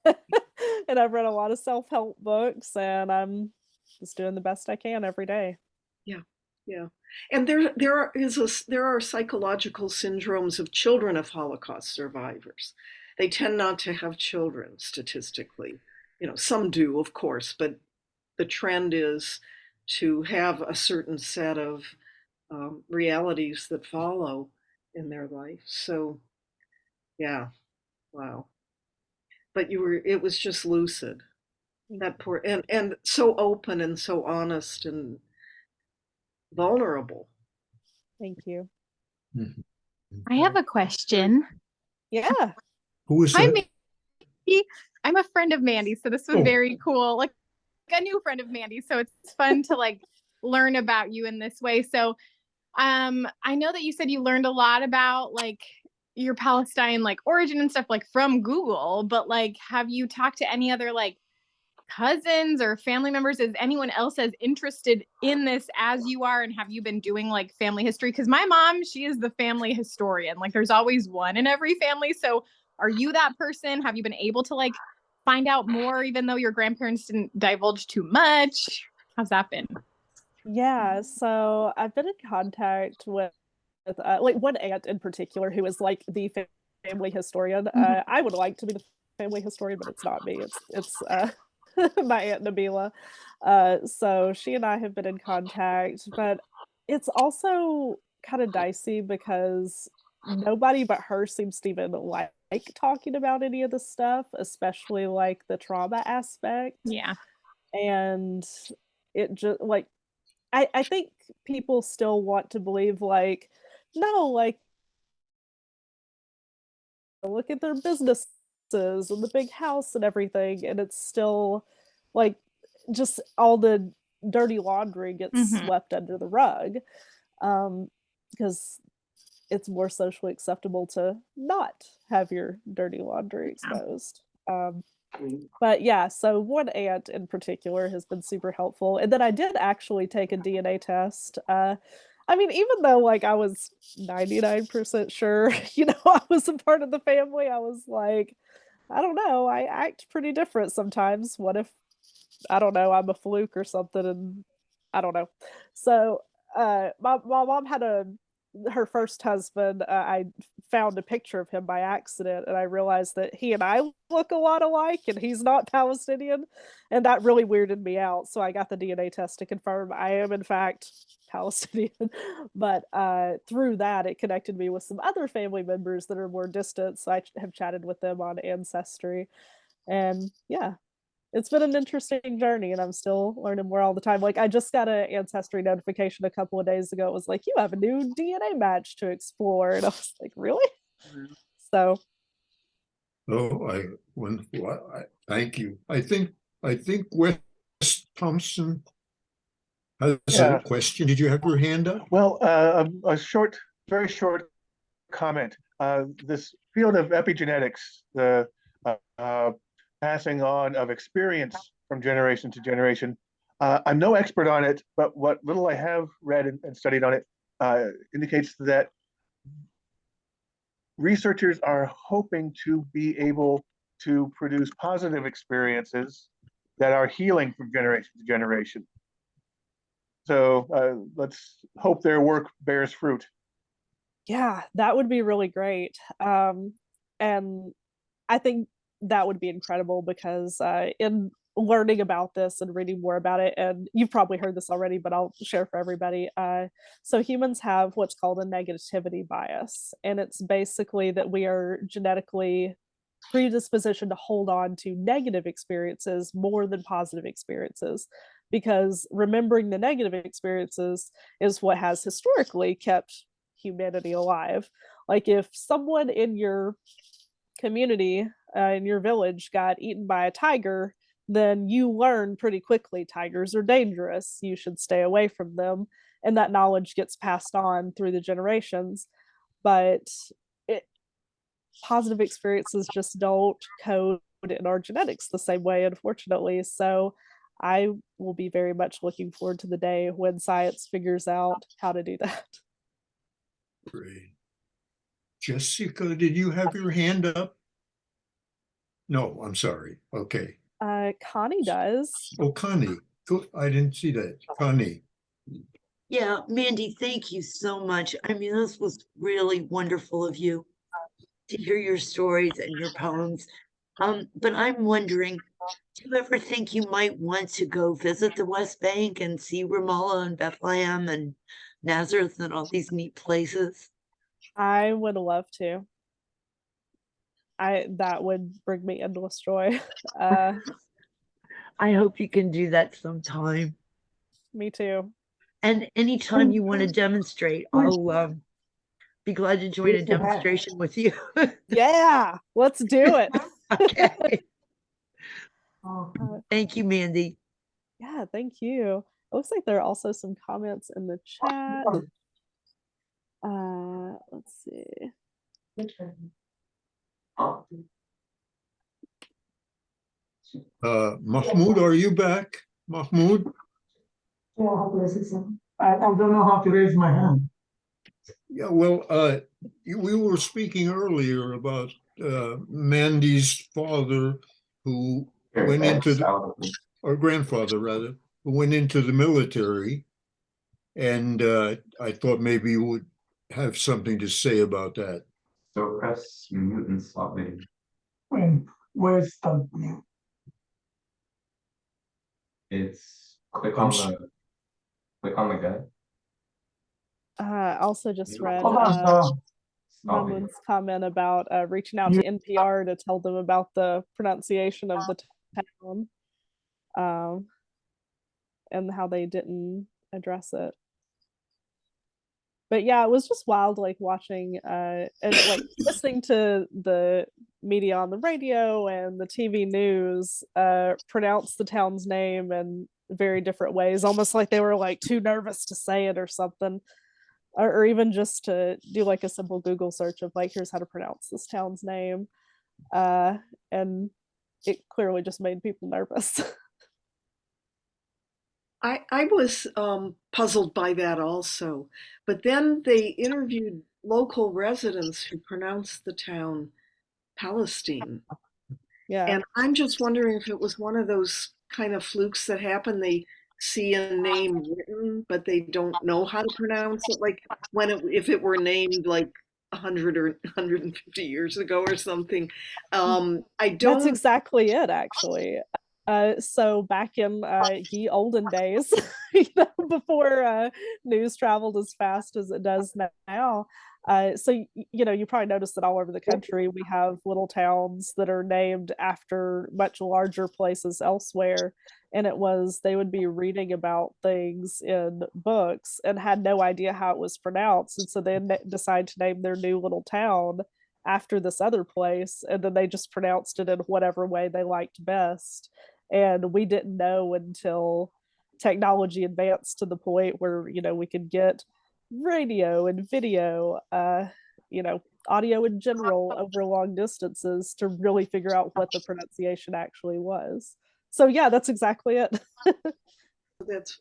and I've read a lot of self-help books, and I'm just doing the best I can every day. Yeah, yeah. And there are psychological syndromes of children of Holocaust survivors. They tend not to have children statistically. You know, some do, of course, but the trend is to have a certain set of realities that follow in their life. So, yeah, wow. But it was just lucid. That poor, and so open and so honest and vulnerable. Thank you. I have a question. Yeah. Who is Hi, that? Mandy. I'm a friend of Mandy, so this was Oh. very cool. Like a new friend of Mandy, so it's fun to like learn about you in this way. So, I know that you said you learned a lot about like your Palestine like origin and stuff like from Google, but like, have you talked to any other like cousins or family members? Is anyone else as interested in this as you are? And have you been doing like family history? Because my mom, she is the family historian. Like there's always one in every family. So are you that person? Have you been able to like find out more, even though your grandparents didn't divulge too much? How's that been? Yeah, so I've been in contact with like one aunt in particular who is like the family historian. I would like to be the family historian, but it's not me. It's my aunt Nabila. So she and I have been in contact, but it's also kind of dicey because nobody but her seems to even like talking about any of the stuff, especially like the trauma aspect. Yeah. And it just like I think people still want to believe like, no, like look at their businesses and the big house and everything, and it's still like just all the dirty laundry gets swept under the rug, because it's more socially acceptable to not have your dirty laundry exposed. But yeah, so one aunt in particular has been super helpful. And then I did actually take a DNA test. I mean, even though like I was 99% sure, I was a part of the family, I was like, I don't know, I act pretty different sometimes. What if, I don't know, I'm a fluke or something, and I don't know. So my mom had her first husband. I found a picture of him by accident, and I realized that he and I look a lot alike, and he's not Palestinian, and that really weirded me out. So I got the DNA test to confirm I am in fact Palestinian. But through that, it connected me with some other family members that are more distant. So I have chatted with them on Ancestry, and yeah, it's been an interesting journey, and I'm still learning more all the time. Like I just got an Ancestry notification a couple of days ago. It was like, you have a new DNA match to explore. And I was like, really? So Thank you. I think Wes Thompson has Yeah. a question. Did you have your hand up? Well, a very short comment. This field of epigenetics, the passing on of experience from generation to generation. I'm no expert on it, but what little I have read and studied on it indicates that researchers are hoping to be able to produce positive experiences that are healing from generation to generation. So let's hope their work bears fruit. yeah, that would be really great. And I think that would be incredible because in learning about this and reading more about it, and you've probably heard this already, but I'll share for everybody. So humans have what's called a negativity bias, and it's basically that we are genetically predispositioned to hold on to negative experiences more than positive experiences, because remembering the negative experiences is what has historically kept humanity alive. Like if someone in your community in your village got eaten by a tiger, then you learn pretty quickly tigers are dangerous. You should stay away from them. And that knowledge gets passed on through the generations. But positive experiences just don't code in our genetics the same way, unfortunately. So I will be very much looking forward to the day when science figures out how to do that. Great. Jessica, did you have your hand up? No, I'm sorry. Okay. Connie does. Oh, Connie. Good. I didn't see that. Connie. Yeah, Mandy, thank you so much. I mean, this was really wonderful of you to hear your stories and your poems. But I'm wondering, do you ever think you might want to go visit the West Bank and see Ramallah and Bethlehem and Nazareth and all these neat places? I would love to. That would bring me endless joy. I hope you can do that sometime. Me too. And anytime you want to demonstrate, I'll be glad to join a demonstration with you. Yeah, let's do it. Okay. Thank you, Mandy. Yeah, thank you. It looks like there are also some comments in the chat. Let's see. Mahmoud, are you back? Mahmoud? I don't know how to raise my hand. Yeah, well, we were speaking earlier about Mandy's father who went into the, or grandfather rather, who went into the military. And I thought maybe you would have something to say about that. So press mute and stop video. Where's the mute? It's click on the guy. I also just read Hold on, Stop video. Mahmoud's comment about reaching out to NPR to tell them about the pronunciation of the town, and how they didn't address it. But yeah, it was just wild, like watching and like listening to the media on the radio and the TV news pronounce the town's name in very different ways, almost like they were like too nervous to say it or something, or even just to do like a simple Google search of like, here's how to pronounce this town's name, and it clearly just made people nervous. I was puzzled by that also, but then they interviewed local residents who pronounced the town Palestine. Yeah. And I'm just wondering if it was one of those kind of flukes that happen. They see a name written, but they don't know how to pronounce it. Like if it were named like 100 or 150 years ago or something. That's exactly it, actually. So back in ye olden days, before news traveled as fast as it does now, so you probably noticed that all over the country we have little towns that are named after much larger places elsewhere, and they would be reading about things in books and had no idea how it was pronounced, and so they decide to name their new little town after this other place, and then they just pronounced it in whatever way they liked best. And we didn't know until technology advanced to the point where we could get radio and video, audio in general over long distances to really figure out what the pronunciation actually was. So yeah, that's exactly it.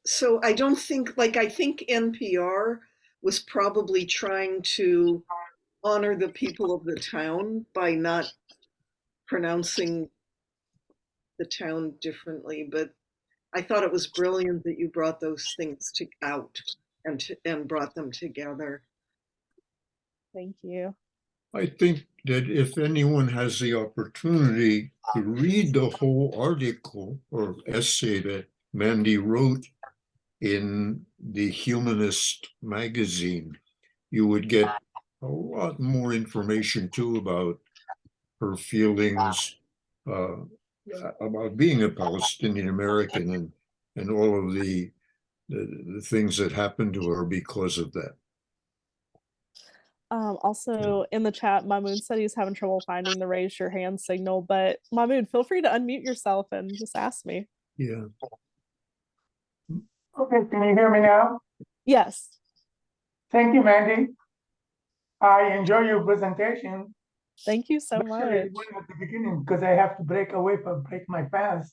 So I don't think, I think NPR was probably trying to honor the people of the town by not pronouncing the town differently, but I thought it was brilliant that you brought those things out and brought them together. Thank you. I think that if anyone has the opportunity to read the whole article or essay that Mandy wrote in the Humanist magazine, you would get a lot more information too about her feelings about being a Palestinian American and all of the things that happened to her because of that. Also in the chat, Mahmood said he's having trouble finding the raise your hand signal, but Mahmood, feel free to unmute yourself and just ask me. Yeah. Okay, can you hear me now? Yes. Thank you, Mandy. I enjoy your presentation. Thank you so Especially much. one at the beginning, because I have to break my fast.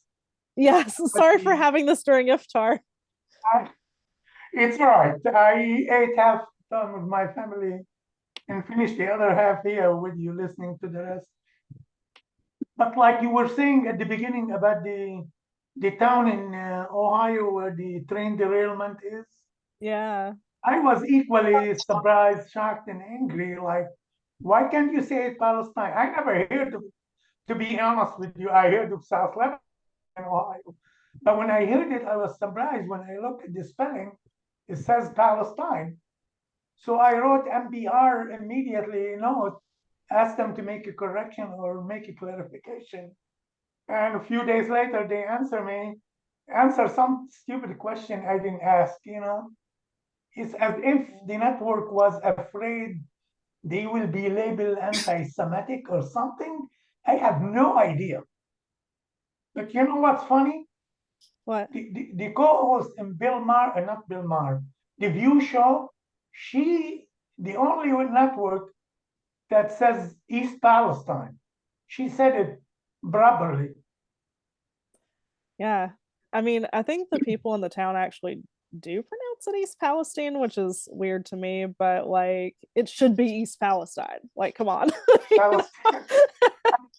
Yes, sorry for having this during iftar. It's all right. I ate half done with my family and finished the other half here with you listening to the rest. But like you were saying at the beginning about the town in Ohio where the train derailment is, Yeah. I was equally surprised, shocked, and angry. Like, why can't you say Palestine? I never heard of, to be honest with you, I heard of South Lebanon in Ohio. But when I heard it, I was surprised when I looked at the spelling, it says Palestine. So I wrote MBR immediately, note, asked them to make a correction or make a clarification. And a few days later, they answer some stupid question I didn't ask, you know. It's as if the network was afraid they will be labeled anti-Semitic or something. I have no idea. But you know what's funny? What? The co-host in Bill Maher, not Bill Maher, the View show, the only network that says East Palestine. She said it properly. Yeah. I mean, I think the people in the town actually do pronounce it East Palestine, which is weird to me, but like it should be East Palestine. Like, come on. Palestine.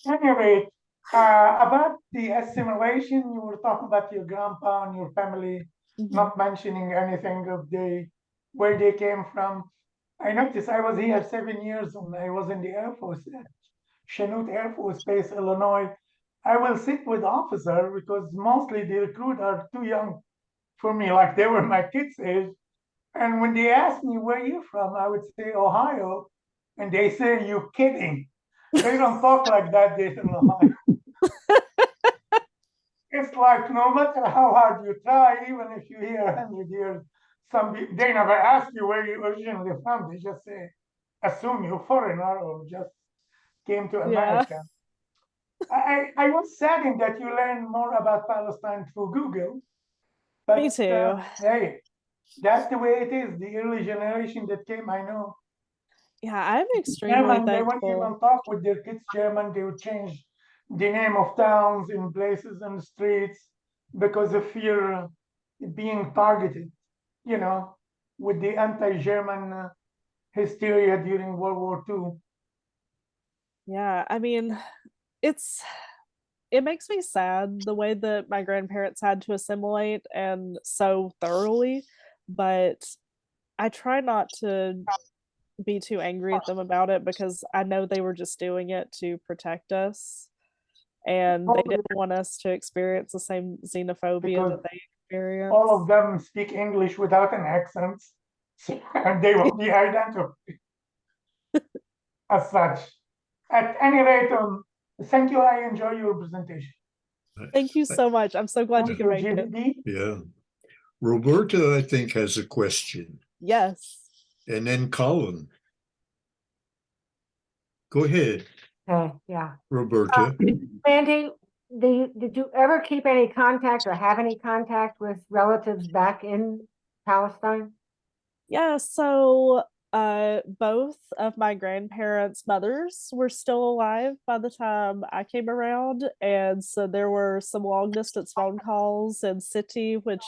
Anyway, about the assimilation, you were talking about your grandpa and your family, not mentioning anything of where they came from. I noticed I was here 7 years when I was in the Air Force at Chanute Air Force Base, Illinois. I will sit with officers because mostly the recruit are too young for me, like they were my kids' age. And when they ask me where you from, I would say Ohio, and they say, "You kidding?" They don't talk like that. They in Ohio. It's like no matter how hard you try, even if you hear 100 years, they never ask you where you originally from. They just say, assume you're foreigner or just came to America. I was saddened that you learned more about Palestine through Google. But, Me too. hey, that's the way it is. The early generation that came, I know. Yeah, I'm extremely German, thankful. they wouldn't even talk with their kids German. They would change the name of towns in places and streets because of fear being targeted, you know, with the anti-German hysteria during World War II. Yeah, I mean, it makes me sad the way that my grandparents had to assimilate and so thoroughly, but I try not to be too angry at them about it because I know they were just doing it to protect us and they didn't want us to experience the same xenophobia Because that they experienced. all of them speak English without an accent, and they will be identified as such. At any rate, thank you. I enjoy your presentation. Thank you so much. I'm so glad you can make it. JVP. Yeah. Roberta, I think, has a question. Yes. And then Colin. Go ahead, Yeah. Roberta. Mandy, did you ever keep any contact or have any contact with relatives back in Palestine? Yeah, so both of my grandparents' mothers were still alive by the time I came around, and so there were some long distance phone calls and City, which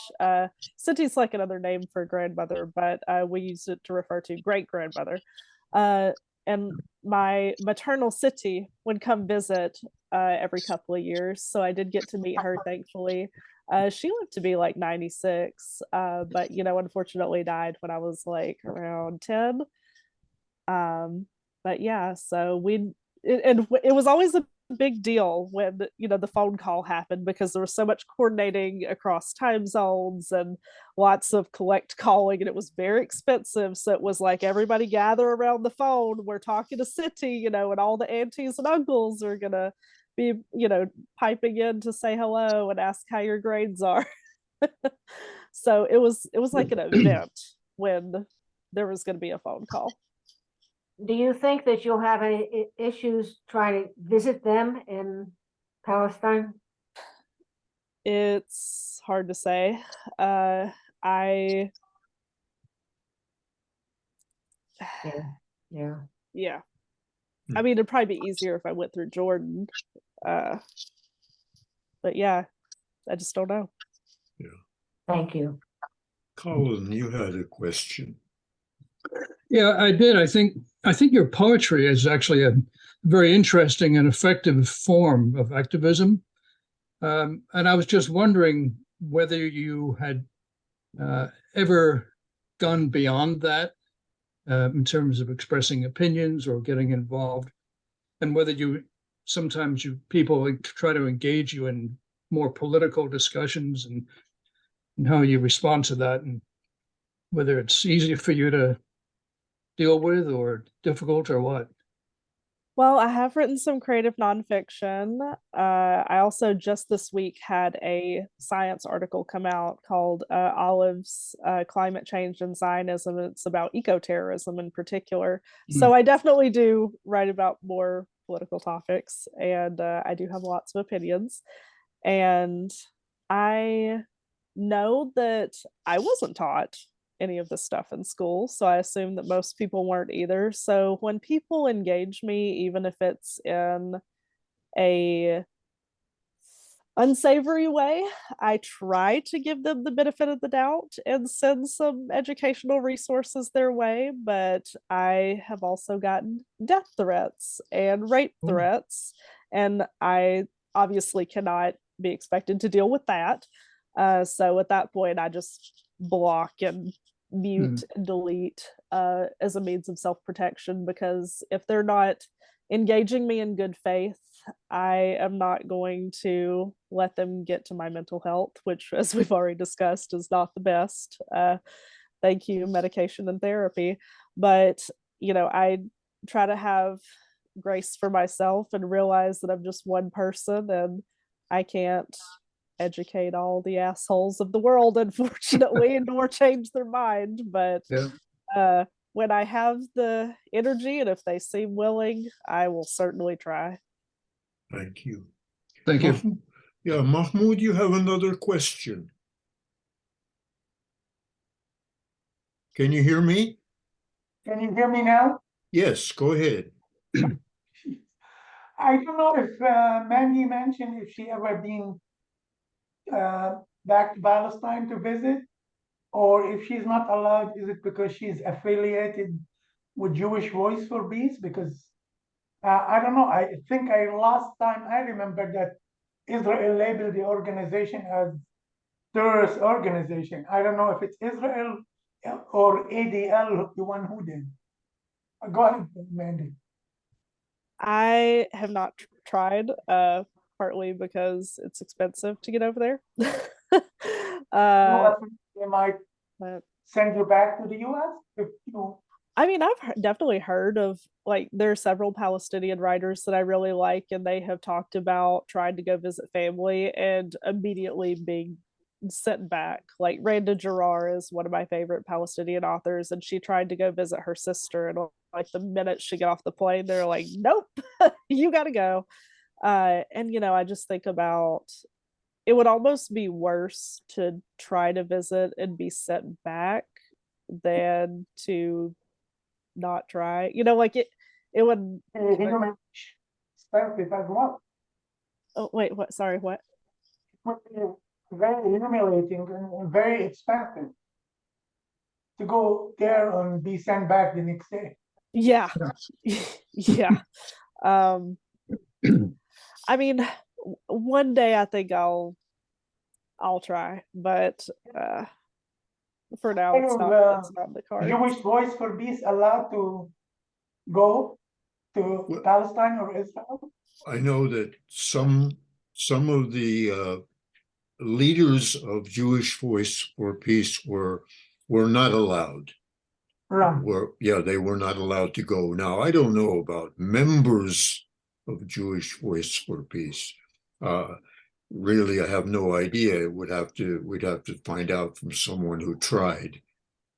City's like another name for grandmother, but we used it to refer to great grandmother. And my maternal City would come visit every couple of years, so I did get to meet her, thankfully. She lived to be like 96, but you know, unfortunately died when I was like around 10. But yeah, so it was always a big deal when you know the phone call happened because there was so much coordinating across time zones and lots of collect calling, and it was very expensive. So it was like everybody gather around the phone. We're talking to City, you know, and all the aunties and uncles are gonna be, you know, piping in to say hello and ask how your grades are. So it was like an event when there was going to be a phone call. do you think that you'll have any issues trying to visit them in Palestine? It's hard to say. I Yeah. yeah. I mean, it'd probably be easier if I went through Jordan. But yeah, I just don't know. Thank you. Colin, you had a question. Yeah, I did. I think your poetry is actually a very interesting and effective form of activism. And I was just wondering whether you had ever gone beyond that in terms of expressing opinions or getting involved, and whether sometimes people try to engage you in more political discussions and how you respond to that, and whether it's easy for you to deal with or difficult or what. Well, I have written some creative nonfiction. I also just this week had a science article come out called Olive's Climate Change and Zionism. It's about eco-terrorism in particular. So I definitely do write about more political topics, and I do have lots of opinions. And I know that I wasn't taught any of this stuff in school, so I assume that most people weren't either. So when people engage me, even if it's in a unsavory way, I try to give them the benefit of the doubt and send some educational resources their way. But I have also gotten death threats and rape threats, and I obviously cannot be expected to deal with that. So at that point, I just block and mute and delete as a means of self-protection, because if they're not engaging me in good faith, I am not going to let them get to my mental health, which, as we've already discussed, is not the best. Thank you, medication and therapy. But, I try to have grace for myself and realize that I'm just one person and I can't educate all the assholes of the world, unfortunately, nor change their mind. But when I have the energy and if they seem willing, I will certainly try. Thank you. Thank you. Yeah, Mahmoud, you have another question. Can you hear me? Can you hear me now? Yes, go ahead. I don't know if Mandy mentioned if she ever been back to Palestine to visit, or if she's not allowed, is it because she's affiliated with Jewish Voice for Peace? Because I don't know. I think last time I remember that Israel labeled the organization as terrorist organization. I don't know if it's Israel or ADL, the one who did. Go ahead, Mandy. I have not tried, partly because it's expensive to get over there. They might send you back to the US if you. I mean, I've definitely heard of, there are several Palestinian writers that I really like, and they have talked about trying to go visit family and immediately being sent back. Like Randa Jarrar is one of my favorite Palestinian authors, and she tried to go visit her sister, and the minute she got off the plane, they're like, nope, you gotta go. And I just think about, it would almost be worse to try to visit and be sent back than to not try. It would. Expensive as well. Oh wait, what? Sorry, what? It would be very humiliating and very expensive to go there and be sent back the next day. Yeah. Yeah. I mean, one day I think I'll try, but for now it's not the cards. Jewish Voice for Peace allowed to go to Palestine or Israel? I know that some of the leaders of Jewish Voice for Peace were not allowed. Right. They were not allowed to go. Now, I don't know about members of Jewish Voice for Peace. Really, I have no idea. We'd have to find out from someone who tried.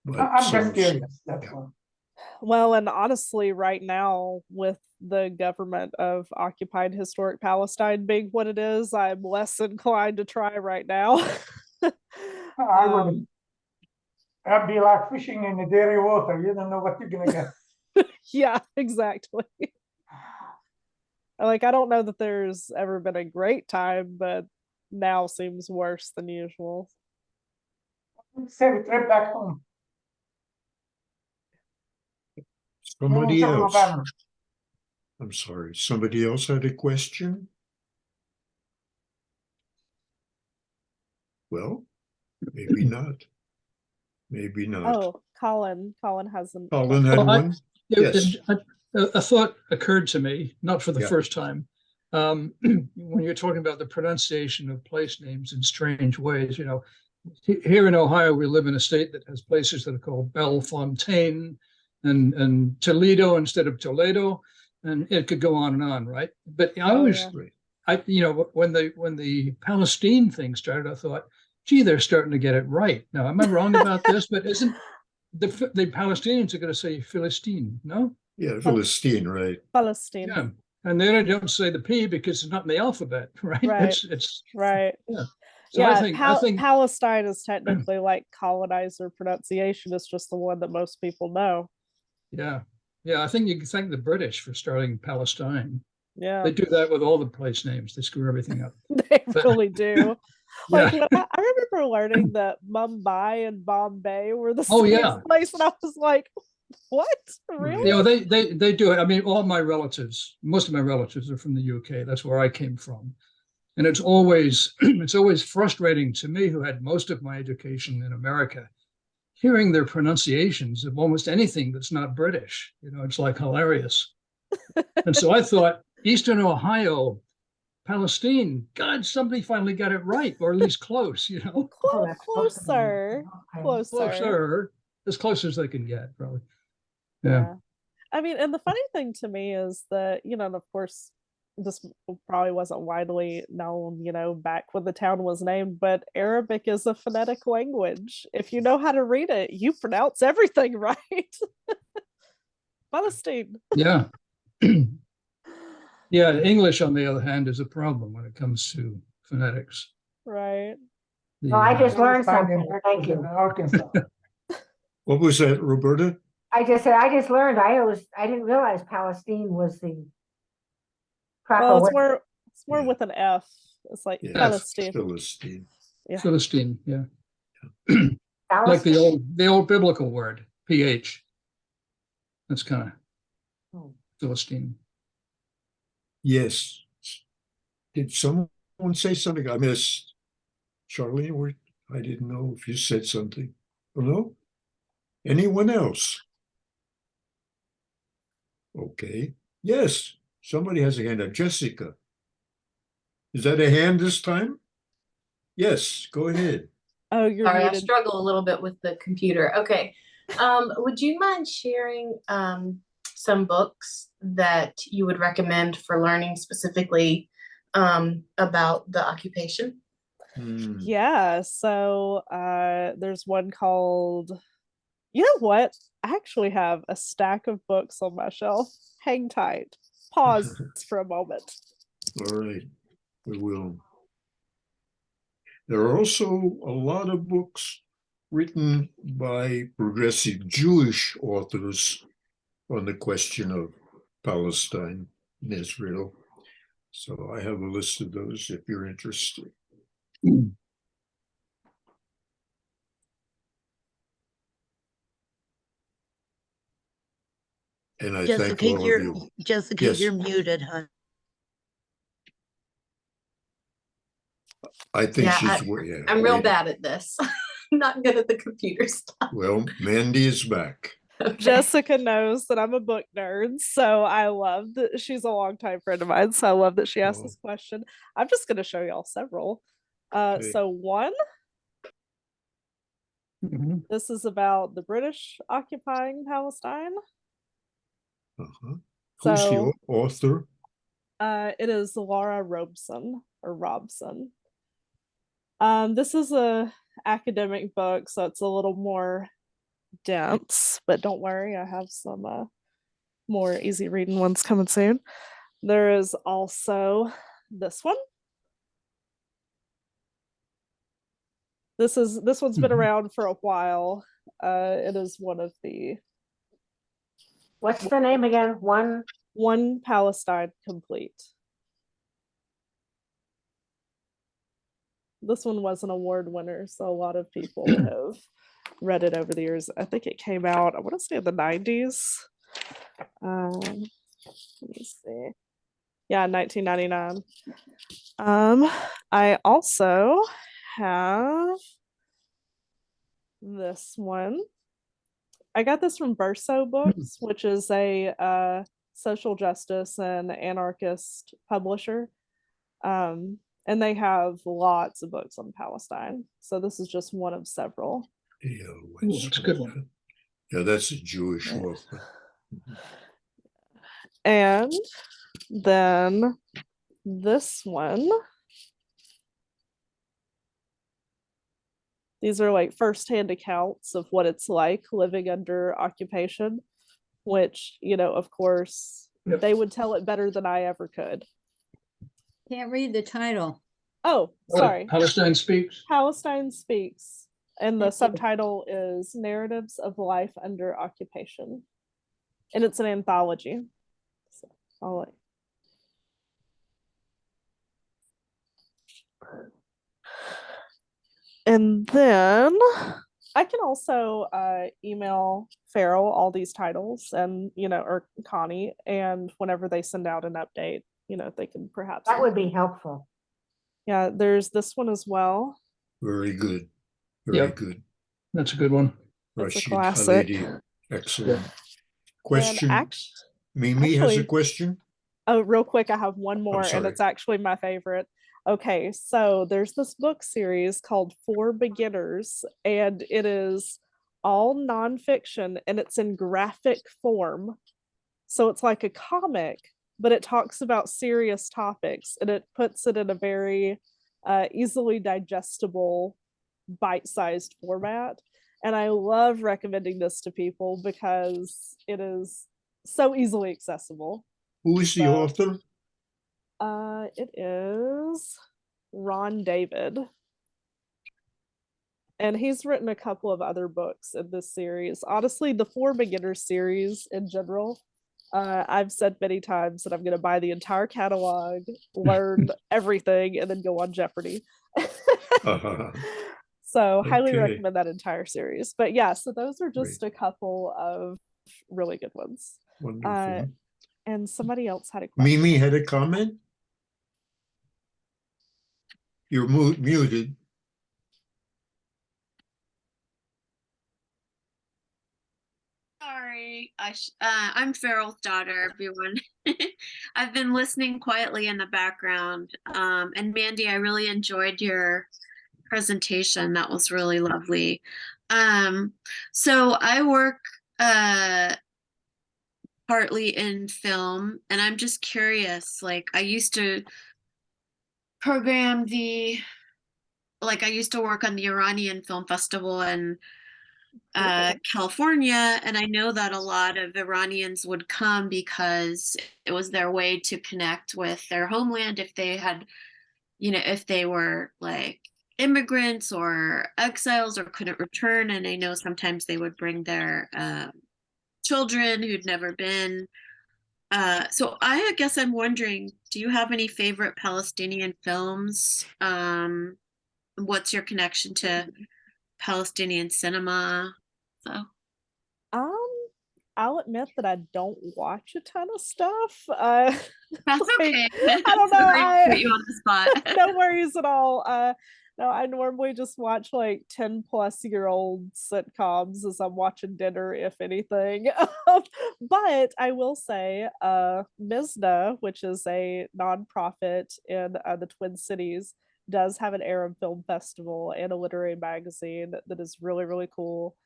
But I'm just curious. That's all. Well, and honestly, right now, with the government of occupied historic Palestine being what it is, I'm less inclined to try right now. I wouldn't. That'd be like fishing in the dirty water. You don't know what you're gonna get. Yeah, exactly. Like, I don't know that there's ever been a great time, but now seems worse than usual. Save a trip back home. Somebody Move to else. Alabama. I'm sorry. Somebody else had a question? Well, maybe not. Maybe not. Oh, Colin hasn't. Colin had Well, one? Yes. A thought occurred to me, not for the Yeah. first time. When you're talking about the pronunciation of place names in strange ways, you know, here in Ohio, we live in a state that has places that are called Bellefontaine and Toledo instead of Toledo, and it could go on, right? But I always, when the Palestine thing started, I thought, gee, they're starting to get it right. Now, am I wrong about this? But isn't the Palestinians are going to say Philistine? No. Yeah, Philistine, right? Palestine. Yeah, and then I don't say the P because it's not in the alphabet, right? Right. It's right. yeah. So Yeah, I think Palestine is technically like colonizer pronunciation. It's just the one that most people know. yeah, I think you can thank the British for starting Palestine. Yeah, They do that with all the place names. They screw everything up. they really do. Like, Yeah. I remember learning that Mumbai and Bombay were the Oh, same yeah. place, and I was like, "What? Really?" You know, they do it. I mean, all my relatives, most of my relatives are from the UK. That's where I came from. And it's always frustrating to me, who had most of my education in America, hearing their pronunciations of almost anything that's not British. You know, it's like hilarious. And so I thought, Eastern Ohio, Palestine, God, somebody finally got it right, or at least close, you know. Closer. As close as they can get, probably. Yeah. I mean, and the funny thing to me is that, you know, and of course, this probably wasn't widely known, you know, back when the town was named, but Arabic is a phonetic language. If you know how to read it, you pronounce everything right. Palestine. Yeah. Yeah, English, on the other hand, is a problem when it comes to phonetics. Right. Well, I just learned something. Thank you. Arkansas. What was that, Roberta? I just said, I just learned, I didn't realize Palestine was the proper Well, word. it's more with an F. It's like Yeah, Palestine. Philistine. Yeah. Philistine, yeah. Like Palestine. the old biblical word, PH. That's kind of Philistine. Yes. Did someone say something? I missed. Charlene, or I didn't know if you said something. Hello? Anyone else? Okay. Yes. Somebody has a hand up. Jessica. Is that a hand this time? Yes, go ahead. Oh, you're Sorry, I muted. struggle a little bit with the computer. Okay. Would you mind sharing some books that you would recommend for learning specifically about the occupation? Yeah, so there's one called, you know what? I actually have a stack of books on my shelf. Hang tight. Pause for a moment. All right, we will. There are also a lot of books written by progressive Jewish authors on the question of Palestine and Israel. So I have a list of those if you're interested. And I thank all of you. Jessica, Yes. you're muted, hon. I think Yeah, she's I'm real waiting. bad at this. Not good at the computer stuff. Well, Mandy is back. Okay. Jessica knows that I'm a book nerd, so I love that she's a longtime friend of mine. So I love that she asked this question. I'm just going to show y'all several. Okay. So one, this is about the British occupying Palestine. Uh-huh. Who's So the author? it is Laura Robson or Robson. This is a academic book, so it's a little more dense, but don't worry, I have some more easy reading ones coming soon. There is also this one. This one's been around for a while. It is one of the What's the name again? One Palestine Complete. This one was an award winner, so a lot of people have read it over the years. I think it came out, I want to say in the 90s. Let me see. Yeah, 1999. I also have this one. I got this from Verso Books, which is a social justice and anarchist publisher. And they have lots of books on Palestine. So this is just one of several. Yeah, Ooh, that's a good one. Yeah, that's a Jewish author. And then this one. These are like firsthand accounts of what it's like living under occupation, which, you know, of course, they would tell it better than I ever could. Can't read the title. Oh, sorry. Palestine Speaks. Palestine Speaks. And the subtitle is Narratives of Life Under Occupation. And it's an anthology. So I'll like. And then I can also email Farrell all these titles and, you know, or Connie, and whenever they send out an update, you know, they can perhaps. That would be helpful. Yeah, there's this one as well. Very good. Very good. That's a good one. That's a Rashid classic. Khalidi. Excellent. Question. Mimi actually, has a question. Oh, real quick, I have one more, and sorry. it's actually my favorite. Okay, so there's this book series called For Beginners, and it is all nonfiction, and it's in graphic form. So it's like a comic, but it talks about serious topics, and it puts it in a very easily digestible, bite-sized format. And I love recommending this to people because it is so easily accessible. Who is the author? It is Ron David. And he's written a couple of other books in this series. Honestly, the For Beginners series in general, I've said many times that I'm going to buy the entire catalog, learn everything, and then go on Jeopardy. So highly recommend that entire series. But yeah, so those are just a couple of really good ones. Wonderful. And somebody else had a question. Mimi had a comment? You're muted. Sorry, I'm Farrell's daughter, everyone. I've been listening quietly in the background. And Mandy, I really enjoyed your presentation. That was really lovely. So I work partly in film, and I'm just curious, like I used to program I used to work on the Iranian Film Festival in California, and I know that a lot of Iranians would come because it was their way to connect with their homeland if they had, you know, if they were like immigrants or exiles or couldn't return. And I know sometimes they would bring their children who'd never been. So I guess I'm wondering, do you have any favorite Palestinian films? What's your connection to Palestinian cinema? So I'll admit that I don't watch a ton of stuff. That's okay. I don't know. Put you on the spot. No worries at all. No, I normally just watch like 10-plus-year-old sitcoms as I'm watching dinner, if anything. But I will say, MISNA, which is a nonprofit in the Twin Cities, does have an Arab Film Festival and a literary magazine that is really, really cool.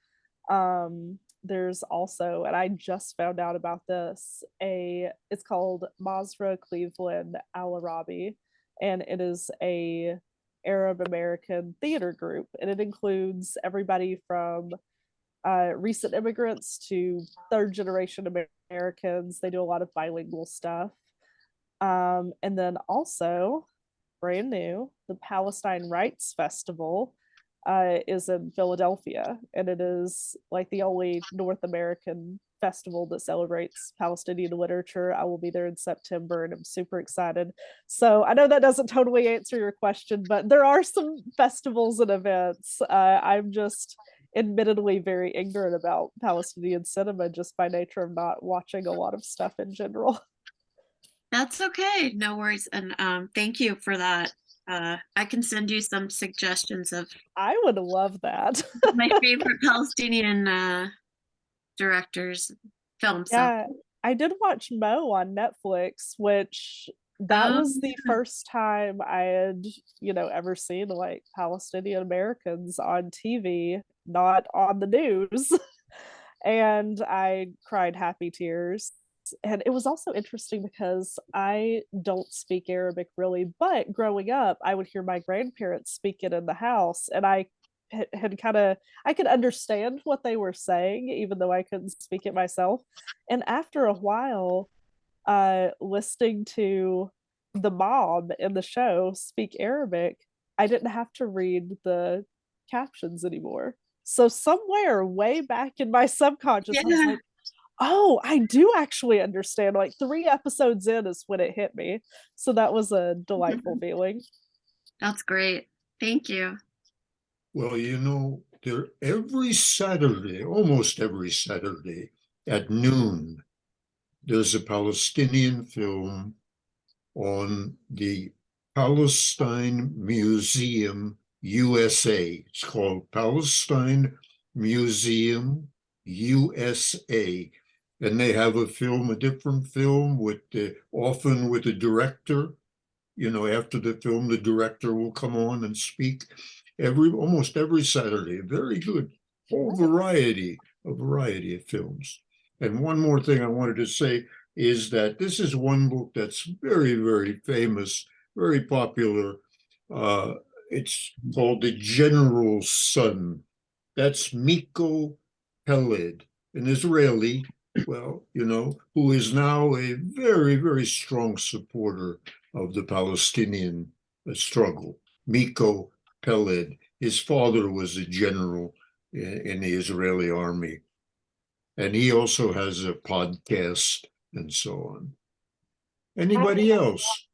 There's also, and I just found out about this, it's called Masra Cleveland Al Arabi, and it is a Arab American theater group, and it includes everybody from recent immigrants to third generation Americans. They do a lot of bilingual stuff. And then also, brand new, the Palestine Rights Festival is in Philadelphia, and it is like the only North American festival that celebrates Palestinian literature. I will be there in September, and I'm super excited. So I know that doesn't totally answer your question, but there are some festivals and events. I'm just admittedly very ignorant about Palestinian cinema just by nature of not watching a lot of stuff in general. That's okay. No worries. And thank you for that. I can send you some suggestions of I would love that. my favorite Palestinian directors' films. Yeah, I did watch Mo on Netflix, which that was the first time I had, ever seen like Palestinian Americans on TV, not on the news. And I cried happy tears. And it was also interesting because I don't speak Arabic really, but growing up, I would hear my grandparents speak it in the house, and I had I could understand what they were saying, even though I couldn't speak it myself. And after a while, listening to the mom in the show speak Arabic, I didn't have to read the captions anymore. So somewhere way back in my subconscious, I was like, oh, I do actually understand. Like 3 episodes in is when it hit me. So that was a delightful feeling. That's great. Thank you. Well, there every Saturday, almost every Saturday at noon, there's a Palestinian film on the Palestine Museum USA. It's called Palestine Museum USA. And they have a different film often with the director. After the film, the director will come on and speak almost every Saturday. Very good. A variety of films. And one more thing I wanted to say is that this is one book that's very, very famous, very popular. It's called The General's Son. That's Miko Peled, an Israeli, who is now a very, very strong supporter of the Palestinian struggle. Miko Peled. His father was a general in the Israeli army. And he also has a podcast and so on. Anybody else?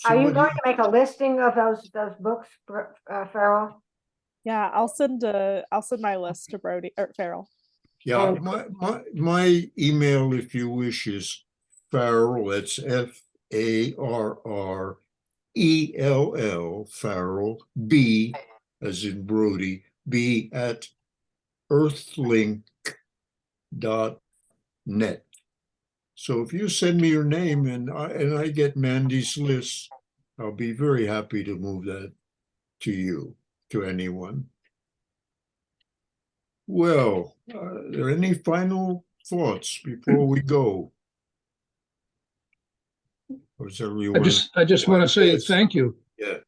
Are you going to make a listing of those books, Farrell? Yeah, I'll send my list to Brody or Farrell. Yeah, my email, if you wish, is Farrell. That's FARRELL, Farrell, B as in Brody, B at earthlink.net. So if you send me your name and I get Mandy's list, I'll be very happy to move that to you, to anyone. Well, are there any final thoughts before we go? Or is everyone? I just want to say thank you. Yeah.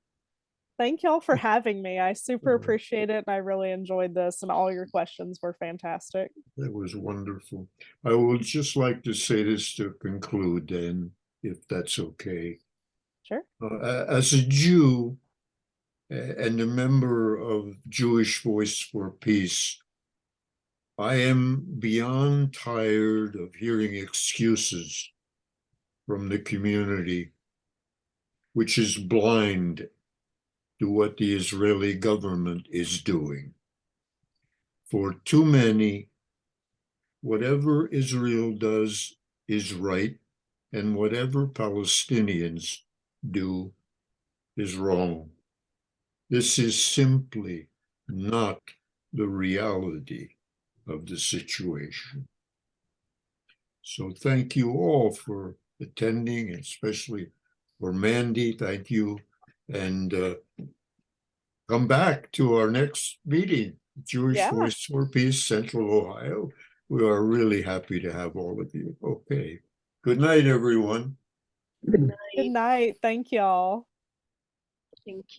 Thank y'all for having me. I super appreciate it, and I really enjoyed this, and all your questions were fantastic. That was wonderful. I would just like to say this to conclude then, if that's okay. Sure. As a Jew and a member of Jewish Voice for Peace, I am beyond tired of hearing excuses from the community, which is blind to what the Israeli government is doing. For too many, whatever Israel does is right, and whatever Palestinians do is wrong. This is simply not the reality of the situation. So thank you all for attending, especially for Mandy. Thank you. And come back to our next meeting, Jewish Voice for Peace, Central Ohio. We are really happy to have all of you. Okay. Good night, everyone. Good night. Thank y'all. Thank you.